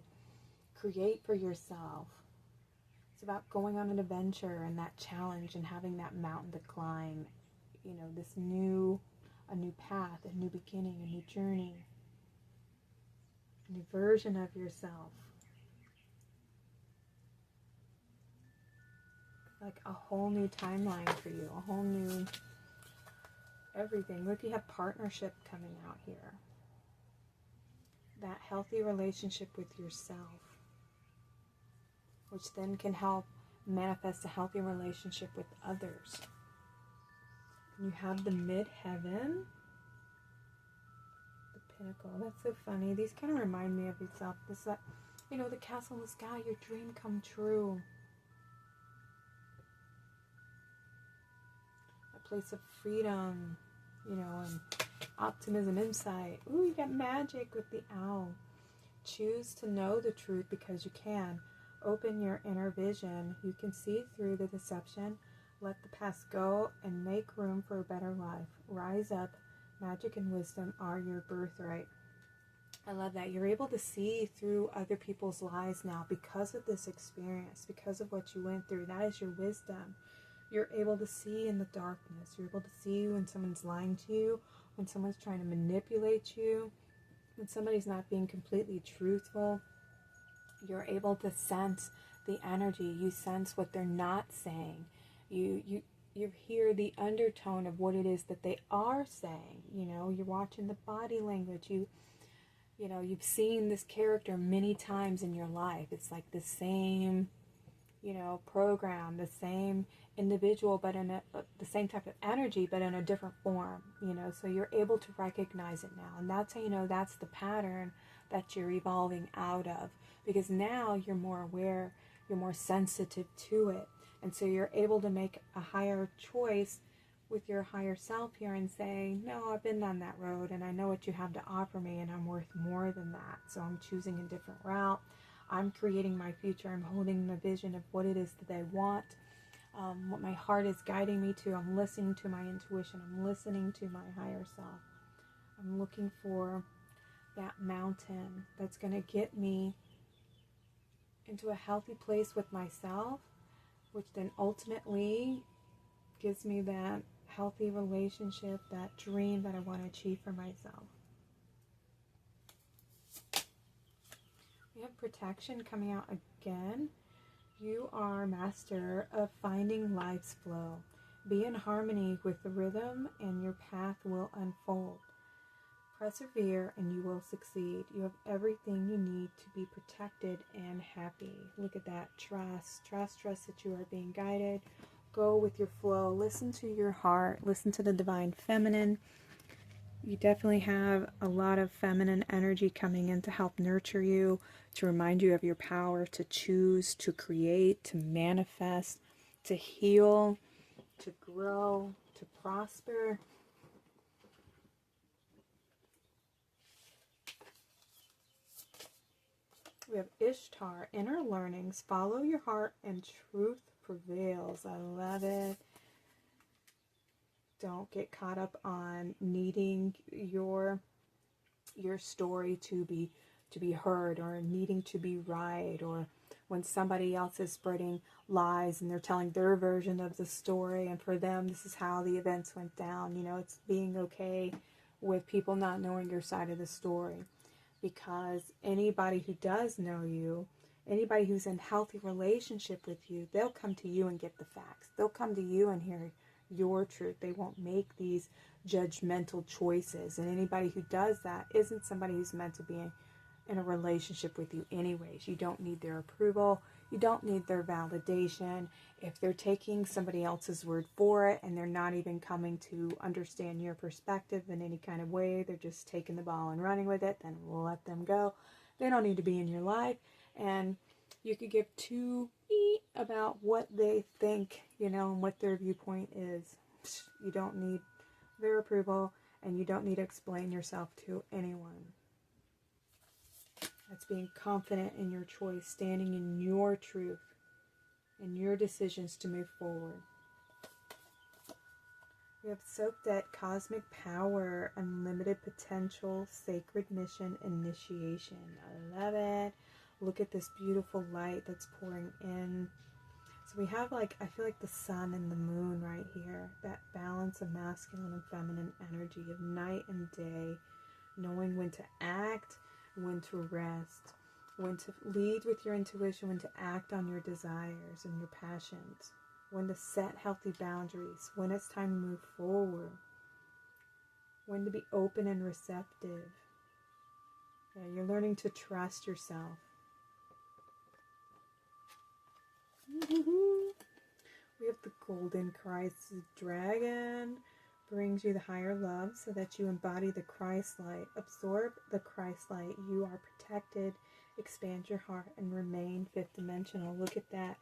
create for yourself? It's about going on an adventure and that challenge and having that mountain to climb. You know, a new path, a new beginning, a new journey, a new version of yourself. Like a whole new timeline for you, a whole new everything. Look, you have partnership coming out here. That healthy relationship with yourself, which then can help manifest a healthy relationship with others. You have the midheaven, the pinnacle. That's so funny. These kind of remind me of yourself. This, you know, the castle in the sky, your dream come true. A place of freedom, you know, and optimism, insight. Ooh, you got magic with the owl. Choose to know the truth because you can. Open your inner vision. You can see through the deception. Let the past go and make room for a better life. Rise up. Magic and wisdom are your birthright. I love that. You're able to see through other people's lies now because of this experience, because of what you went through. That is your wisdom. You're able to see in the darkness. You're able to see when someone's lying to you, when someone's trying to manipulate you, when somebody's not being completely truthful. You're able to sense the energy. You sense what they're not saying. You hear the undertone of what it is that they are saying. You know, you're watching the body language. You know, you've seen this character many times in your life. It's like the same, you know, program, the same individual, but in the same type of energy, but in a different form, you know, so you're able to recognize it now. And that's how you know that's the pattern that you're evolving out of, because now you're more aware, you're more sensitive to it. And so you're able to make a higher choice with your higher self here and say, no, I've been down that road and I know what you have to offer me and I'm worth more than that. So I'm choosing a different route. I'm creating my future. I'm holding the vision of what it is that I want, what my heart is guiding me to. I'm listening to my intuition. I'm listening to my higher self. I'm looking for that mountain that's going to get me into a healthy place with myself, which then ultimately gives me that healthy relationship, that dream that I want to achieve for myself. We have protection coming out again. You are master of finding life's flow. Be in harmony with the rhythm and your path will unfold. Persevere and you will succeed. You have everything you need to be protected and happy. Look at that. Trust that you are being guided. Go with your flow. Listen to your heart. Listen to the divine feminine. You definitely have a lot of feminine energy coming in to help nurture you, to remind you of your power to choose, to create, to manifest, to heal, to grow, to prosper. We have Ishtar, inner learnings. Follow your heart and truth prevails. I love it. Don't get caught up on needing your story to be heard, or needing to be right, or when somebody else is spreading lies and they're telling their version of the story, and for them this is how the events went down. You know, it's being okay with people not knowing your side of the story, because anybody who does know you, anybody who's in healthy relationship with you, they'll come to you and get the facts. They'll come to you and hear your truth. They won't make these judgmental choices. And anybody who does that isn't somebody who's meant to be in a relationship with you anyways. You don't need their approval. You don't need their validation. If they're taking somebody else's word for it and they're not even coming to understand your perspective in any kind of way, they're just taking the ball and running with it, then we'll let them go. They don't need to be in your life. And you could give two about what they think, you know, and what their viewpoint is. You don't need their approval, and you don't need to explain yourself to anyone. That's being confident in your choice, standing in your truth and your decisions to move forward. We have soaked at cosmic power, unlimited potential, sacred mission, initiation. I love it. Look at this beautiful light that's pouring in. So we have, like, I feel like the sun and the moon right here. That balance of masculine and feminine energy, of night and day, knowing when to act, when to rest, when to lead with your intuition, when to act on your desires and your passions, when to set healthy boundaries, when it's time to move forward. when to be open and receptive. Yeah, you're learning to trust yourself. We have the golden Christ dragon. Brings you the higher love so that you embody the Christ light. Absorb the Christ light. You are protected. Expand your heart and remain fifth dimensional. Look at that.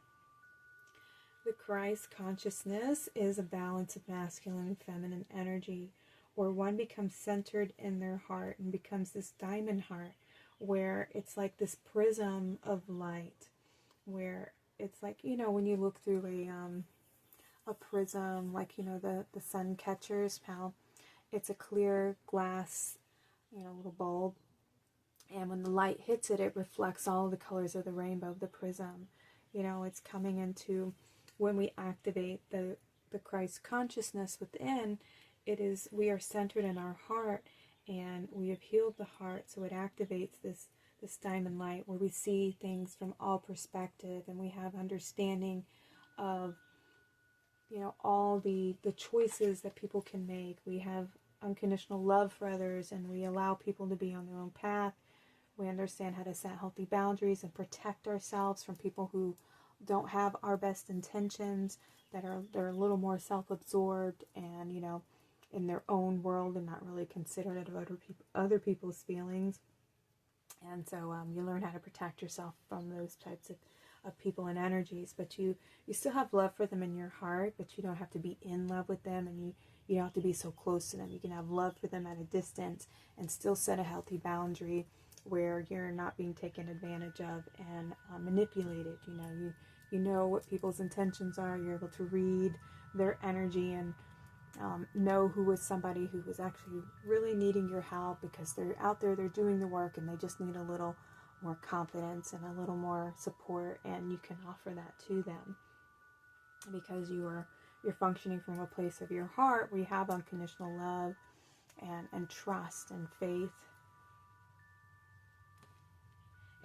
The Christ consciousness is a balance of masculine and feminine energy, where one becomes centered in their heart and becomes this diamond heart, where it's like this prism of light, where it's like, you know, when you look through a prism, like, you know, the sun catchers, how it's a clear glass, you know, little bulb, and when the light hits it, it reflects all the colors of the rainbow of the prism. You know, it's coming into, when we activate the Christ consciousness within, it is, we are centered in our heart, and we have healed the heart, so it activates this diamond light where we see things from all perspective, and we have understanding of, you know, all the choices that people can make. We have unconditional love for others, and we allow people to be on their own path. We understand how to set healthy boundaries and protect ourselves from people who don't have our best intentions, they're a little more self-absorbed and, you know, in their own world and not really considerate of other people's feelings. And so you learn how to protect yourself from those types of people and energies, but you still have love for them in your heart, but you don't have to be in love with them, and you don't have to be so close to them. You can have love for them at a distance and still set a healthy boundary where you're not being taken advantage of and manipulated. You know what people's intentions are. You're able to read their energy and know who is somebody who is actually really needing your help, because they're out there, they're doing the work, and they just need a little more confidence and a little more support, and you can offer that to them because you're functioning from a place of your heart where you have unconditional love and trust and faith,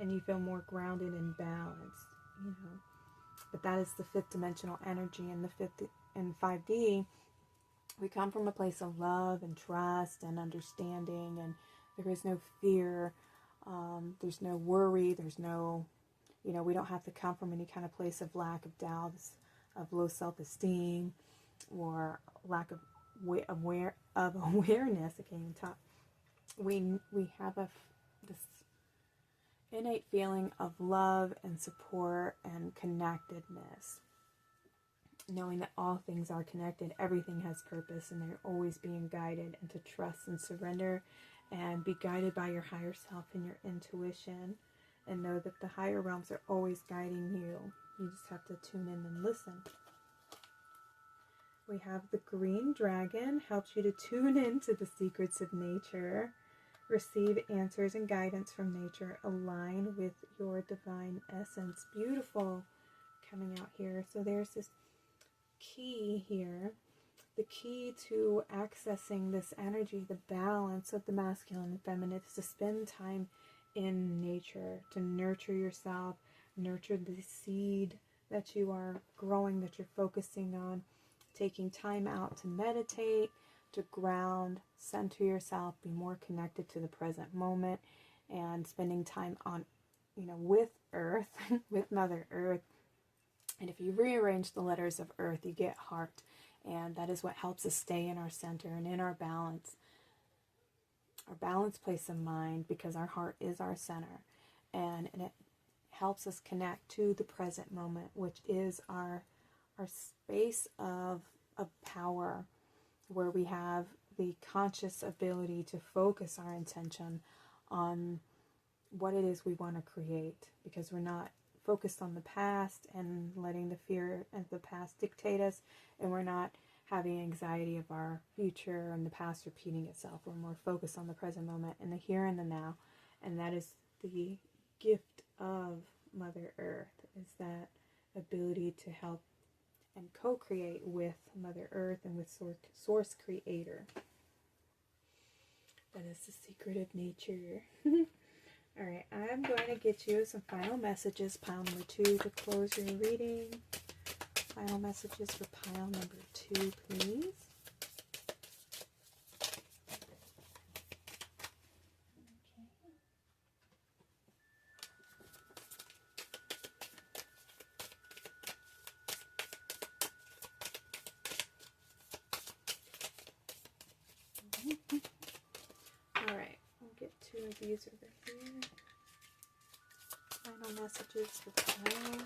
and you feel more grounded and balanced, you know. But that is the fifth dimensional energy. And in 5D, we come from a place of love and trust and understanding, and there is no fear. There's no worry. There's no, you know, we don't have to come from any kind of place of lack of doubts, of low self-esteem, or lack of awareness. I can't even talk. We have this innate feeling of love and support and connectedness, knowing that all things are connected, everything has purpose, and they're always being guided, and to trust and surrender and be guided by your higher self and your intuition, and know that the higher realms are always guiding you. You just have to tune in and listen. We have the green dragon, helps you to tune into the secrets of nature, receive answers and guidance from nature, align with your divine essence. Beautiful coming out here. So there's this key here, the key to accessing this energy, the balance of the masculine and feminine, is to spend time in nature, to nurture yourself, nurture the seed that you are growing, that you're focusing on, taking time out to meditate, to ground, center yourself, be more connected to the present moment, and spending time on, you know, with Earth, with Mother Earth. And if you rearrange the letters of Earth, you get heart, and that is what helps us stay in our center and in our balanced place of mind, because our heart is our center, and it helps us connect to the present moment, which is our space of power, where we have the conscious ability to focus our intention on what it is we want to create, because we're not focused on the past and letting the fear of the past dictate us, and we're not having anxiety of our future and the past repeating itself. We're more focused on the present moment and the here and the now, and that is the gift of Mother Earth, is that ability to help and co-create with Mother Earth and with Source Creator. That is the secret of nature. Alright, I'm going to get you some final messages, pile number 2, to close your reading. Final messages for pile number 2, please. these over here. Final messages for tomorrow.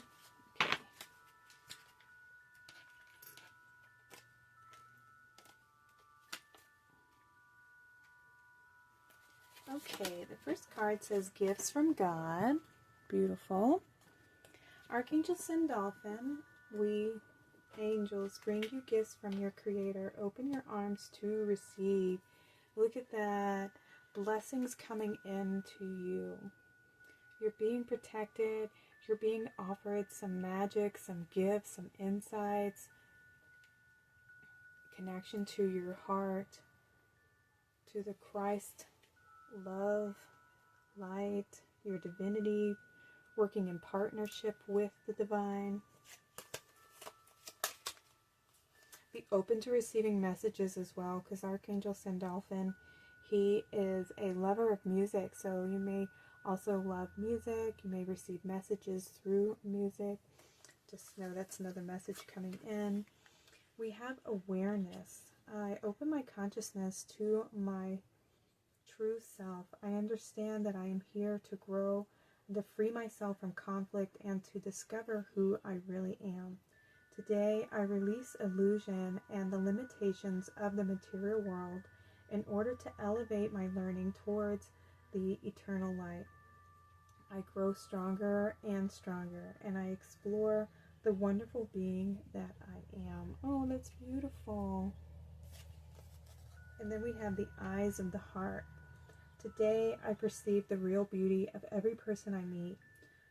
Okay, the first card says Gifts from God. Beautiful. Archangel Sandalphon, we angels bring you gifts from your Creator. Open your arms to receive. Look at that. Blessings coming into you. You're being protected. You're being offered some magic, some gifts, some insights. Connection to your heart, to the Christ love, light, your divinity, working in partnership with the divine. Be open to receiving messages as well, because Archangel Sandalphon, he is a lover of music, so you may also love music. You may receive messages through music. Just know that's another message coming in. We have awareness. I open my consciousness to my true self. I understand that I am here to grow, to free myself from conflict, and to discover who I really am. Today, I release illusion and the limitations of the material world in order to elevate my learning towards the eternal light. I grow stronger and stronger, and I explore the wonderful being that I am. Oh, that's beautiful. And then we have the eyes of the heart. Today, I perceive the real beauty of every person I meet.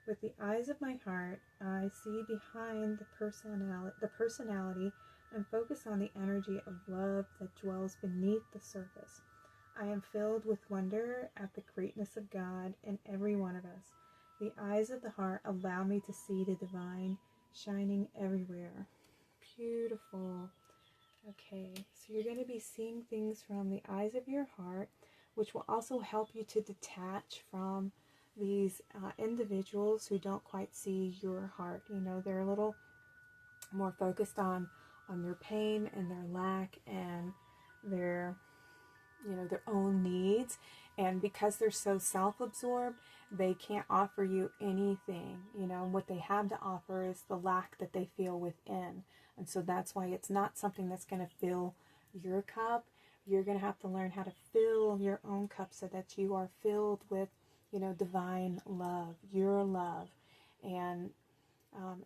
With the eyes of my heart, I see behind the personality and focus on the energy of love that dwells beneath the surface. I am filled with wonder at the greatness of God in every one of us. The eyes of the heart allow me to see the divine shining everywhere. Beautiful. Okay, so you're going to be seeing things from the eyes of your heart, which will also help you to detach from these individuals who don't quite see your heart. You know, they're a little more focused on their pain and their lack and their, you know, their own needs. And because they're so self-absorbed, they can't offer you anything. You know, what they have to offer is the lack that they feel within. And so that's why it's not something that's going to fill your cup. You're going to have to learn how to fill your own cup so that you are filled with, you know, divine love, your love. And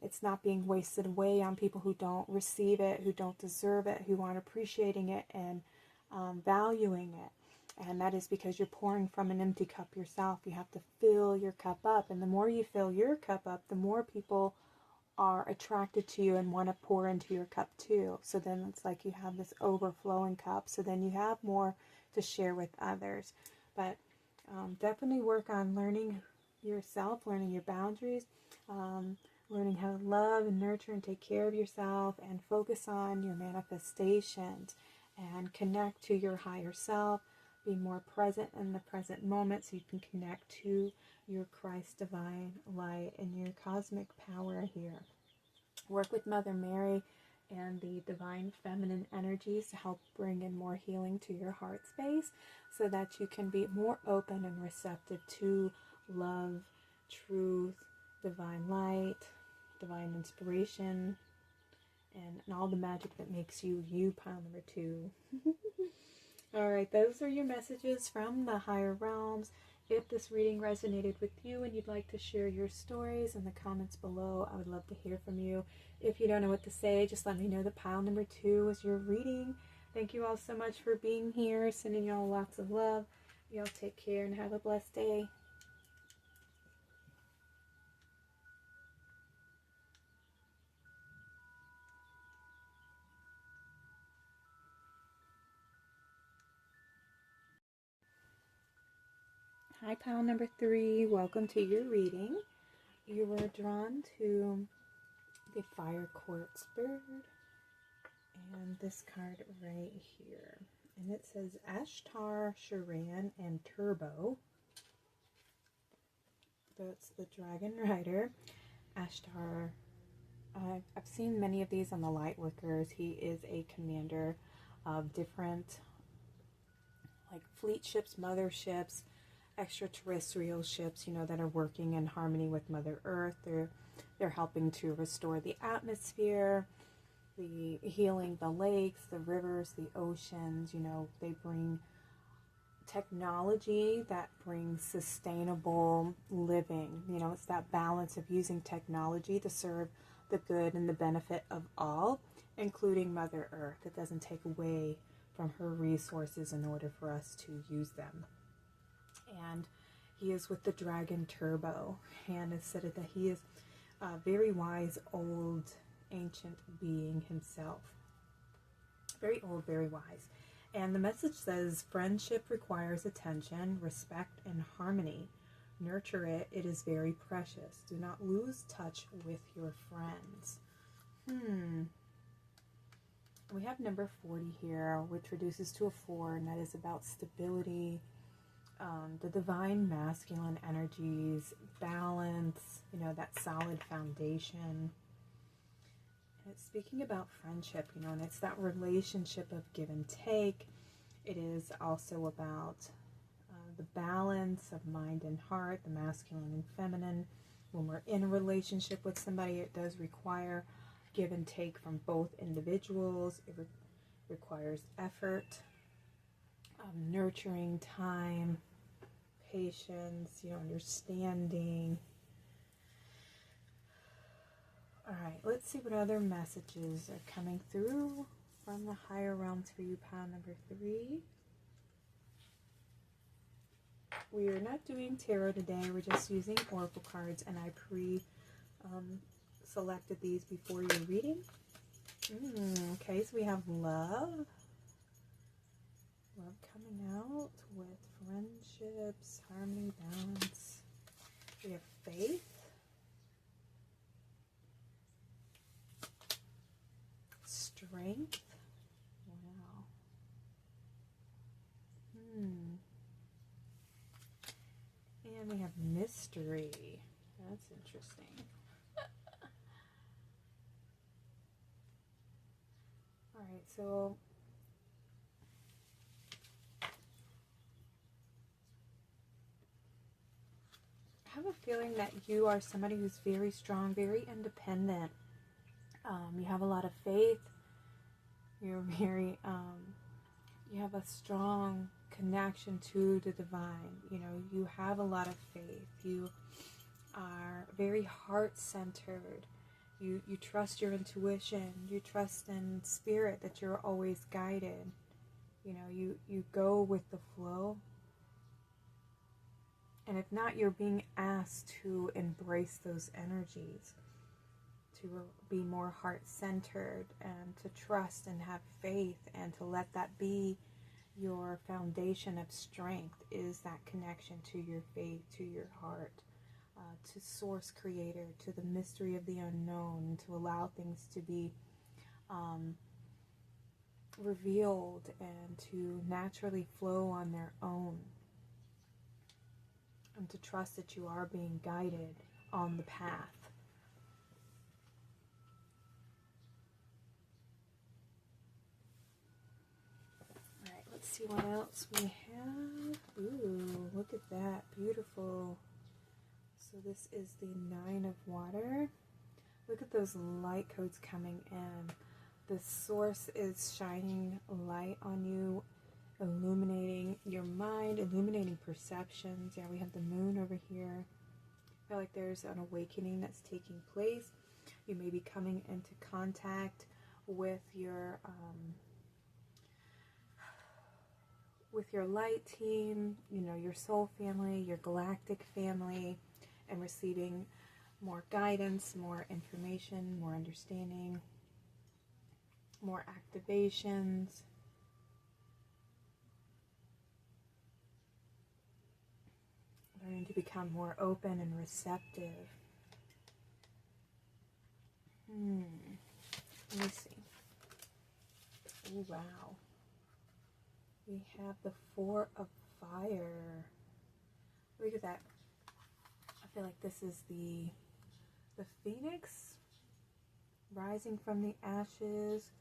it's not being wasted away on people who don't receive it, who don't deserve it, who aren't appreciating it and valuing it. And that is because you're pouring from an empty cup yourself. You have to fill your cup up. And the more you fill your cup up, the more people are attracted to you and want to pour into your cup too. So then it's like you have this overflowing cup. So then you have more to share with others. But definitely work on learning yourself, learning your boundaries, learning how to love and nurture and take care of yourself, and focus on your manifestations and connect to your higher self. Be more present in the present moment so you can connect to your Christ divine light and your cosmic power here. Work with Mother Mary and the divine feminine energies to help bring in more healing to your heart space so that you can be more open and receptive to love, truth, divine light, divine inspiration, and all the magic that makes you you, pile number 2. Alright, those are your messages from the higher realms. If this reading resonated with you and you'd like to share your stories in the comments below, I would love to hear from you. If you don't know what to say, just let me know that pile number 2 is your reading. Thank you all so much for being here. Sending y'all lots of love. Y'all take care and have a blessed day. Hi, pile number 3. Welcome to your reading. You were drawn to the Fire Quartz bird and this card right here. And it says Ashtar, Sharan, and Turbo. That's the Dragon Rider. Ashtar, I've seen many of these on the Lightworkers. He is a commander of different like fleet ships, motherships, extraterrestrial ships, you know, that are working in harmony with Mother Earth. They're helping to restore the atmosphere, the healing the lakes, the rivers, the oceans. You know, they bring technology that brings sustainable living. You know, it's that balance of using technology to serve the good and the benefit of all, including Mother Earth. It doesn't take away from her resources in order for us to use them. And he is with the Dragon Turbo, and it's said that he is a very wise, old, ancient being himself. Very old, very wise. And the message says, friendship requires attention, respect, and harmony. Nurture it. It is very precious. Do not lose touch with your friends. We have number 40 here, which reduces to a 4, and that is about stability, the divine masculine energies, balance, you know, that solid foundation. And it's speaking about friendship, you know, and it's that relationship of give and take. It is also about the balance of mind and heart, the masculine and feminine. When we're in a relationship with somebody, it does require give and take from both individuals. It requires effort, nurturing, time, patience, you know, understanding. All right, let's see what other messages are coming through from the higher realms for you, pile number 3. We are not doing tarot today. We're just using oracle cards, and I selected these before your reading. Okay, so we have love. Love coming out with friendships, harmony, balance. We have faith. Strength. Wow. And we have mystery. That's interesting. All right, so I have a feeling that you are somebody who's very strong, very independent. You have a lot of faith. You're very, you have a strong connection to the divine. You know, you have a lot of faith. You are very heart-centered. You trust your intuition. You trust in spirit, that you're always guided. You know, you go with the flow. And if not, you're being asked to embrace those energies, to be more heart-centered and to trust and have faith, and to let that be your foundation of strength, is that connection to your faith, to your heart, to Source Creator, to the mystery of the unknown, and to allow things to be revealed and to naturally flow on their own, and to trust that you are being guided on the path. Alright, let's see what else we have. Ooh, look at that. Beautiful. So this is the 9 of water. Look at those light codes coming in. The source is shining light on you, illuminating your mind, illuminating perceptions. Yeah, we have the moon over here. I feel like there's an awakening that's taking place. You may be coming into contact with your light team, you know, your soul family, your galactic family, and receiving more guidance, more information, more understanding, more activations. Learning to become more open and receptive. Let me see. Oh, wow. We have the 4 of fire. Look at that. I feel like this is the phoenix rising from the ashes.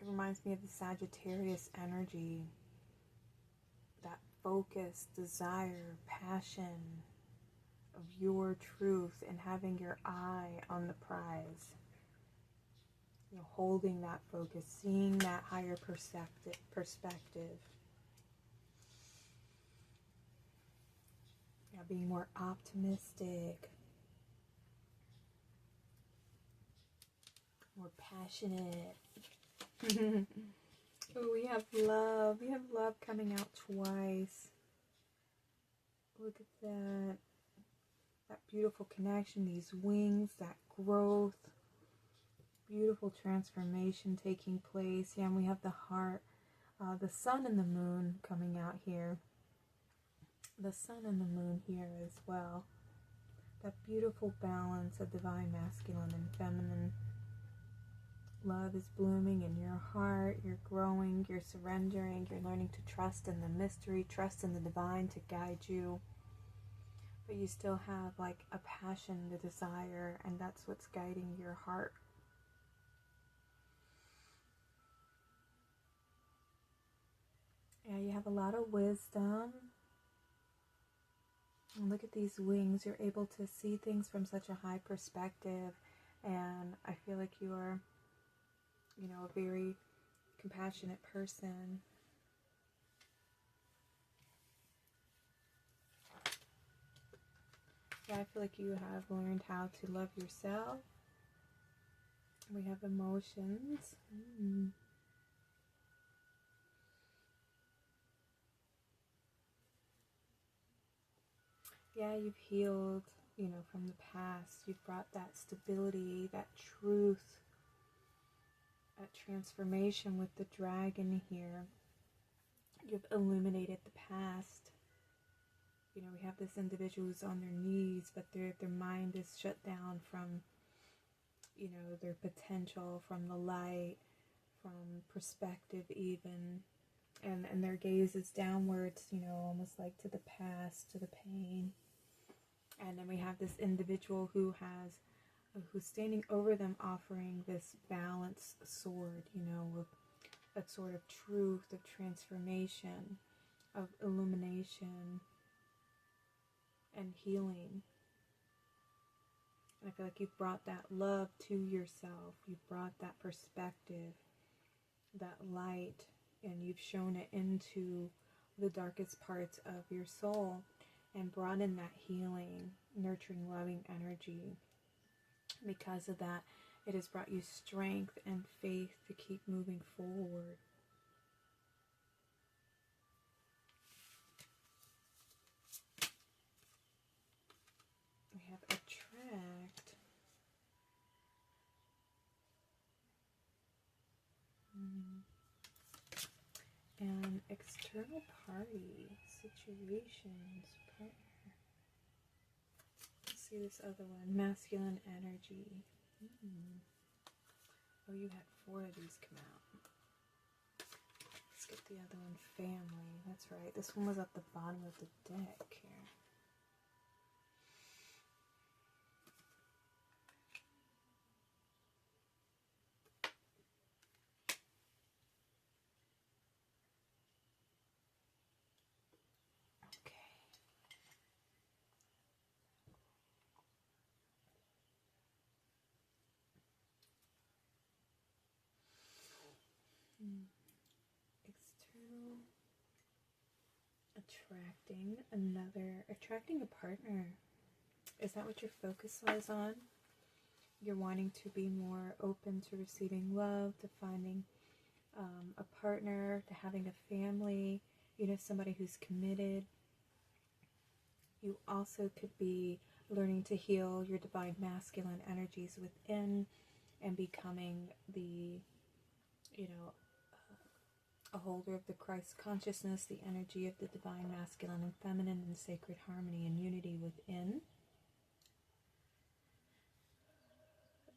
It reminds me of the Sagittarius energy. That focus, desire, passion of your truth and having your eye on the prize. You know, holding that focus, seeing that higher perspective. Yeah, being more optimistic, more passionate. Oh, we have love. We have love coming out twice. Look at that. That beautiful connection, these wings, that growth. Beautiful transformation taking place. Yeah, and we have the heart, the sun and the moon coming out here. The sun and the moon here as well. That beautiful balance of divine masculine and feminine. Love is blooming in your heart. You're growing. You're surrendering. You're learning to trust in the mystery, trust in the divine to guide you. But you still have like a passion, the desire, and that's what's guiding your heart. Yeah, you have a lot of wisdom. And look at these wings. You're able to see things from such a high perspective. And I feel like you are, you know, a very compassionate person. Yeah, I feel like you have learned how to love yourself. We have emotions. Yeah, you've healed, you know, from the past. You've brought that stability, that truth, that transformation with the dragon here. You've illuminated the past. You know, we have this individual who's on their knees, but their mind is shut down from, you know, their potential, from the light, from perspective even. And their gaze is downwards, you know, almost like to the past, to the pain. And then we have this individual who's standing over them offering this balanced sword, you know, with a sort of truth, of transformation, of illumination and healing. And I feel like you've brought that love to yourself. You've brought that perspective, that light, and you've shown it into the darkest parts of your soul and brought in that healing, nurturing, loving energy. Because of that, it has brought you strength and faith to keep moving forward. We have attract. And external party, situations, partner. Let's see this other one, masculine energy. Oh, you had 4 of these come out. Let's get the other one, family. That's right. This one was at the bottom of the deck here. External, attracting a partner. Is that what your focus lies on? You're wanting to be more open to receiving love, to finding a partner, to having a family, you know, somebody who's committed. You also could be learning to heal your divine masculine energies within and becoming the, you know, a holder of the Christ consciousness, the energy of the divine masculine and feminine and sacred harmony and unity within.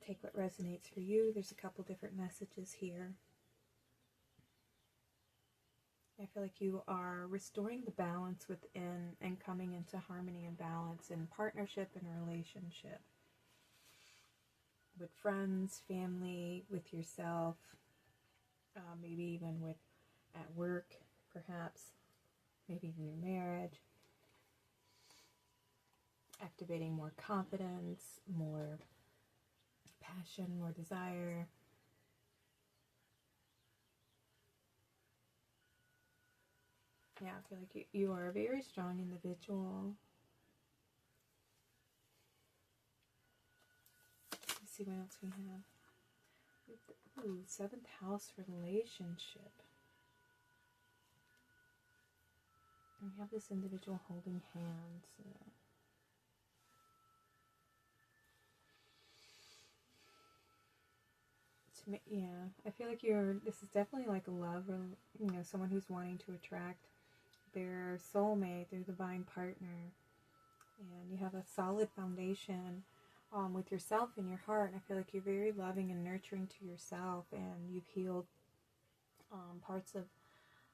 Take what resonates for you. There's a couple different messages here. I feel like you are restoring the balance within and coming into harmony and balance in partnership and relationship. With friends, family, with yourself, maybe even with at work, perhaps. maybe in your marriage. Activating more confidence, more passion, more desire. Yeah, I feel like you are a very strong individual. Let's see what else we have. Ooh, 7th house relationship. And we have this individual holding hands. Yeah, I feel like this is definitely like a love, or, someone who's wanting to attract their soulmate, their divine partner. And you have a solid foundation with yourself in your heart. And I feel like you're very loving and nurturing to yourself, and you've healed parts of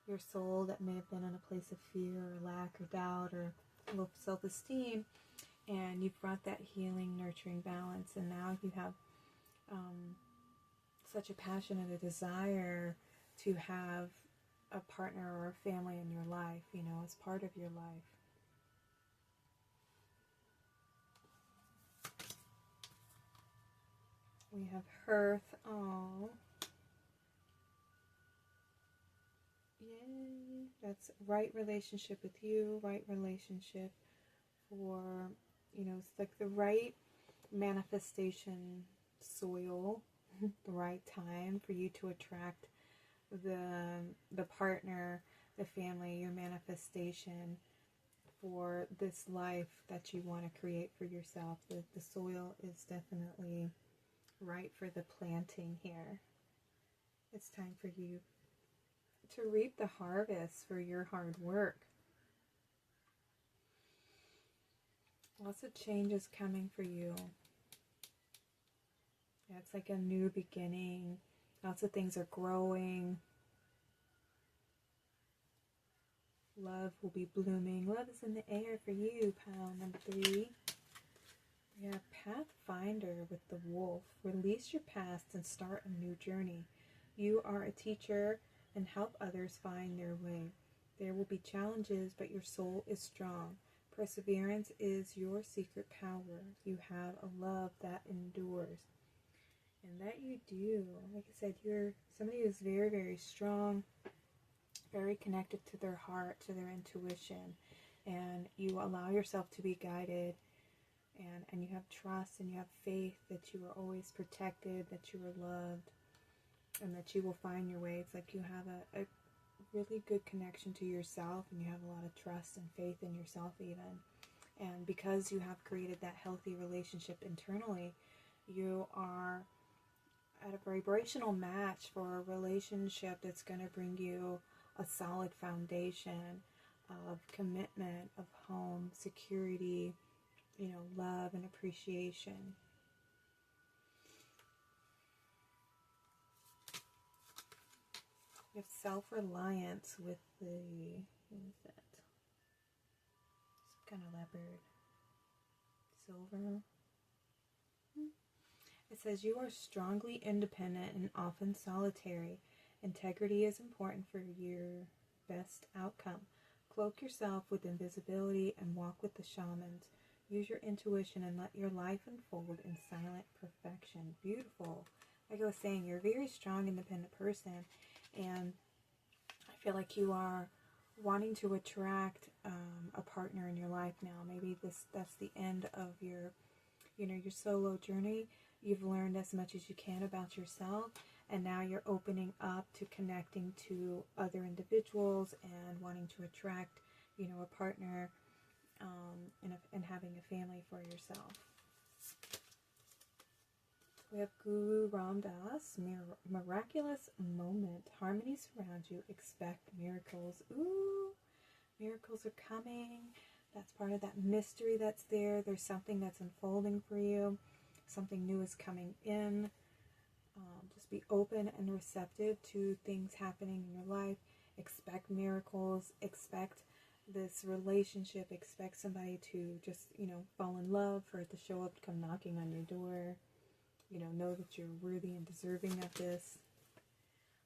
your soul that may have been in a place of fear or lack or doubt or low self-esteem, and you've brought that healing, nurturing balance. And now you have such a passion and a desire to have a partner or a family in your life, as part of your life. We have Hearth. Oh, yay! That's right relationship with you, right relationship for, it's like the right manifestation soil, the right time for you to attract the partner, the family, your manifestation for this life that you want to create for yourself. The soil is definitely right for the planting here. It's time for you to reap the harvest for your hard work. Lots of changes coming for you. Yeah, it's like a new beginning. Lots of things are growing. Love will be blooming. Love is in the air for you, pile number 3. We have Pathfinder with the wolf. Release your past and start a new journey. You are a teacher and help others find their way. There will be challenges, but your soul is strong. Perseverance is your secret power. You have a love that endures. And that you do. Like I said, you're somebody who's very, very strong, very connected to their heart, to their intuition, and you allow yourself to be guided, and you have trust and you have faith that you are always protected, that you are loved, and that you will find your way. It's like you have a really good connection to yourself, and you have a lot of trust and faith in yourself even. And because you have created that healthy relationship internally, you are at a vibrational match for a relationship that's going to bring you a solid foundation of commitment, of home, security, love and appreciation. You have self-reliance with the, what is that? Some kind of leopard. Silver. It says you are strongly independent and often solitary. Integrity is important for your best outcome. Cloak yourself with invisibility and walk with the shamans. Use your intuition and let your life unfold in silent perfection. Beautiful. Like I was saying, you're a very strong, independent person, and I feel like you are wanting to attract a partner in your life now. Maybe that's the end of your solo journey. You've learned as much as you can about yourself, and now you're opening up to connecting to other individuals and wanting to attract, a partner, and having a family for yourself. We have Guru Ram Das, miraculous moment. Harmony surrounds you. Expect miracles. Ooh, miracles are coming. That's part of that mystery that's there. There's something that's unfolding for you. Something new is coming in. Just be open and receptive to things happening in your life. Expect miracles. Expect this relationship. Expect somebody to just, fall in love, for it to show up, come knocking on your door. Know that you're worthy and deserving of this.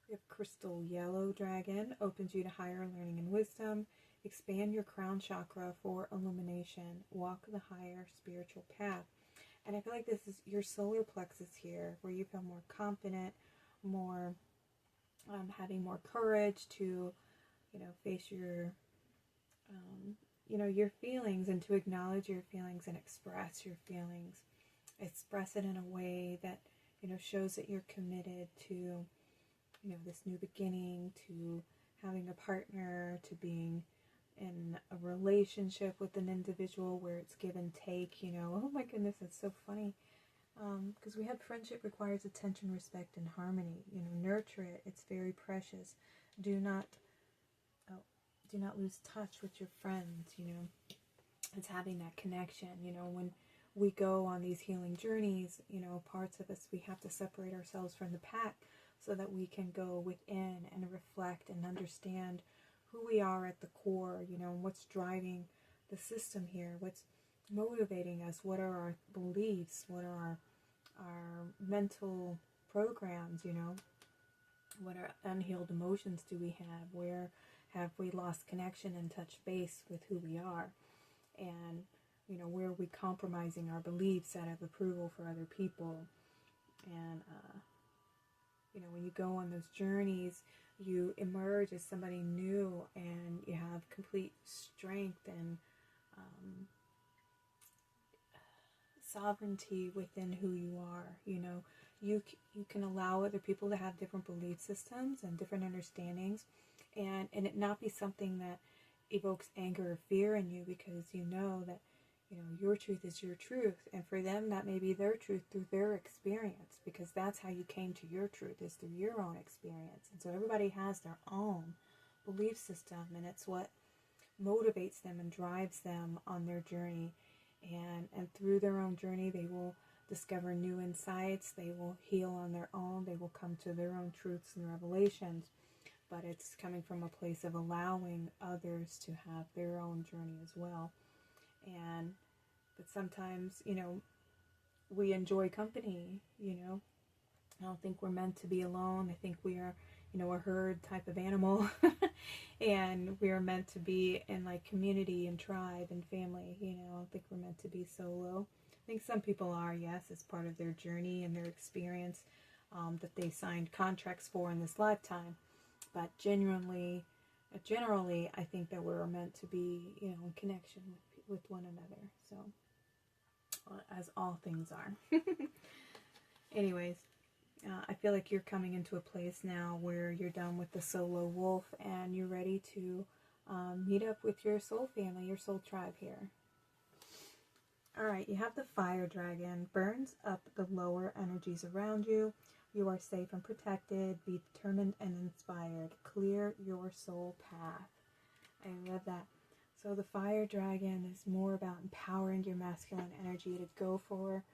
We have Crystal Yellow Dragon. Opens you to higher learning and wisdom. expand your crown chakra for illumination, walk the higher spiritual path. And I feel like this is your solar plexus here, where you feel more confident, more having more courage to, face your, your feelings, and to acknowledge your feelings and express your feelings. Express it in a way that, shows that you're committed to, this new beginning, to having a partner, to being in a relationship with an individual where it's give and take, Oh my goodness, it's so funny. Because we have friendship requires attention, respect, and harmony. Nurture it. It's very precious. Do not lose touch with your friends. It's having that connection. When we go on these healing journeys, parts of us, we have to separate ourselves from the pack so that we can go within and reflect and understand who we are at the core. What's driving the system here, what's motivating us, what are our beliefs, what are our mental programs, what are unhealed emotions do we have, where have we lost connection and touch base with who we are, and where are we compromising our beliefs out of approval for other people. And when you go on those journeys, you emerge as somebody new, and you have complete strength and sovereignty within who you are. You can allow other people to have different belief systems and different understandings, and it not be something that evokes anger or fear in you, because you know that your truth is your truth, and for them that may be their truth through their experience, because that's how you came to your truth, is through your own experience. And so everybody has their own belief system, and it's what motivates them and drives them on their journey. And through their own journey, they will discover new insights, they will heal on their own, they will come to their own truths and revelations. But it's coming from a place of allowing others to have their own journey as well. But sometimes, we enjoy company, I don't think we're meant to be alone. I think we are, a herd type of animal. And we are meant to be in like community and tribe and family. I don't think we're meant to be solo. I think some people are, yes, as part of their journey and their experience that they signed contracts for in this lifetime. But generally, I think that we're meant to be, in connection with one another. So, as all things are. Anyways, I feel like you're coming into a place now where you're done with the solo wolf, and you're ready to meet up with your soul family, your soul tribe here. Alright, you have the fire dragon. Burns up the lower energies around you. You are safe and protected. Be determined and inspired. Clear your soul path. I love that. So the fire dragon is more about empowering your masculine energy to go for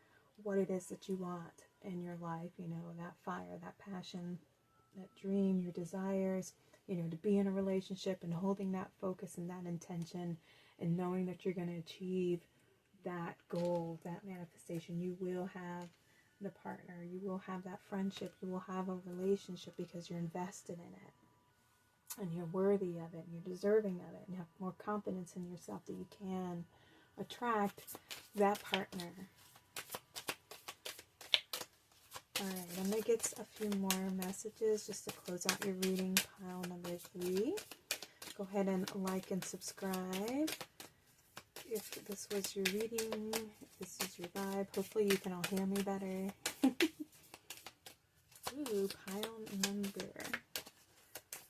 what it is that you want in your life. That fire, that passion, that dream, your desires, to be in a relationship and holding that focus and that intention and knowing that you're going to achieve that goal, that manifestation. You will have the partner, you will have that friendship, you will have a relationship because you're invested in it and you're worthy of it and you're deserving of it, and you have more confidence in yourself that you can attract that partner. Alright, I'm going to get a few more messages just to close out your reading, pile number 3. Go ahead and like and subscribe if this was your reading, if this is your vibe. Hopefully you can all hear me better. Ooh, pile number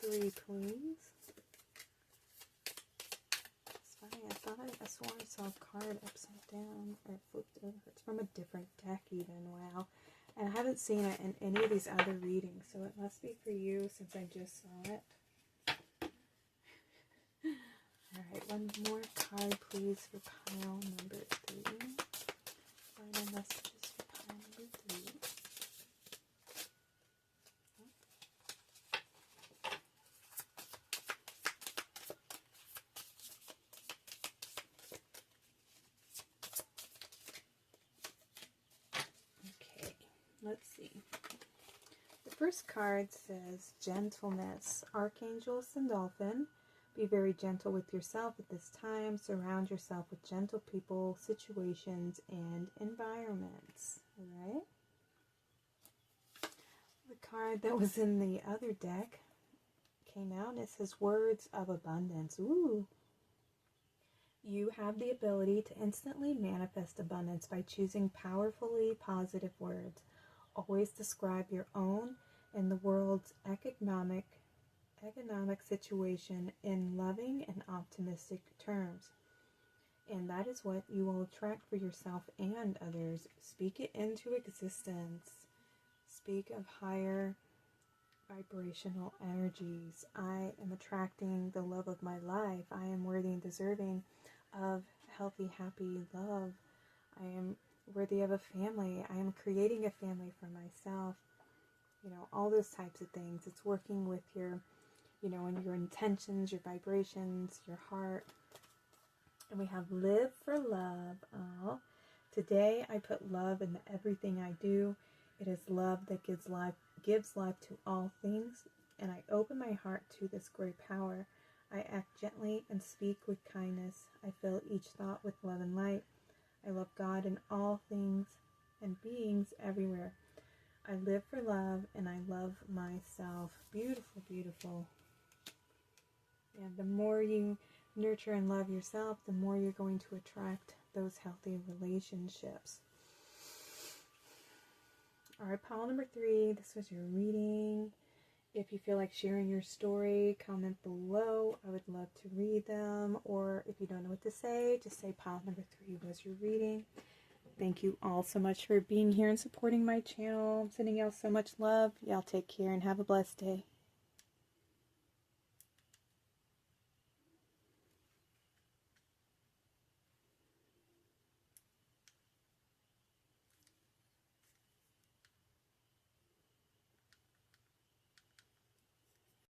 3, please. It's funny, I swore I saw a card upside down, or flipped over. It's from a different deck even, wow. And I haven't seen it in any of these other readings, so it must be for you since I just saw it. Alright, one more card, please, for pile number 3. Final messages for pile number 3. Okay, let's see. The first card says Gentleness, Archangel Sandalphon. Be very gentle with yourself at this time. Surround yourself with gentle people, situations, and environments. All right? The card that was in the other deck came out and it says words of abundance. Ooh. You have the ability to instantly manifest abundance by choosing powerfully positive words. Always describe your own and the world's economic situation in loving and optimistic terms. And that is what you will attract for yourself and others. Speak it into existence. Speak of higher vibrational energies. I am attracting the love of my life. I am worthy and deserving of healthy, happy love. I am worthy of a family. I am creating a family for myself. You know, all those types of things. It's working with your, you know, and your intentions, your vibrations, your heart. And we have live for love. Oh, today I put love in everything I do. It is love that gives life to all things. And I open my heart to this great power. I act gently and speak with kindness. I fill each thought with love and light. I love God in all things and beings everywhere. I live for love and I love myself. Beautiful, beautiful. And the more you nurture and love yourself, the more you're going to attract those healthy relationships. All right, pile number 3. This was your reading. If you feel like sharing your story, comment below. I would love to read them. Or if you don't know what to say, just say pile number 3 was your reading. Thank you all so much for being here and supporting my channel. I'm sending y'all so much love. Y'all take care and have a blessed day.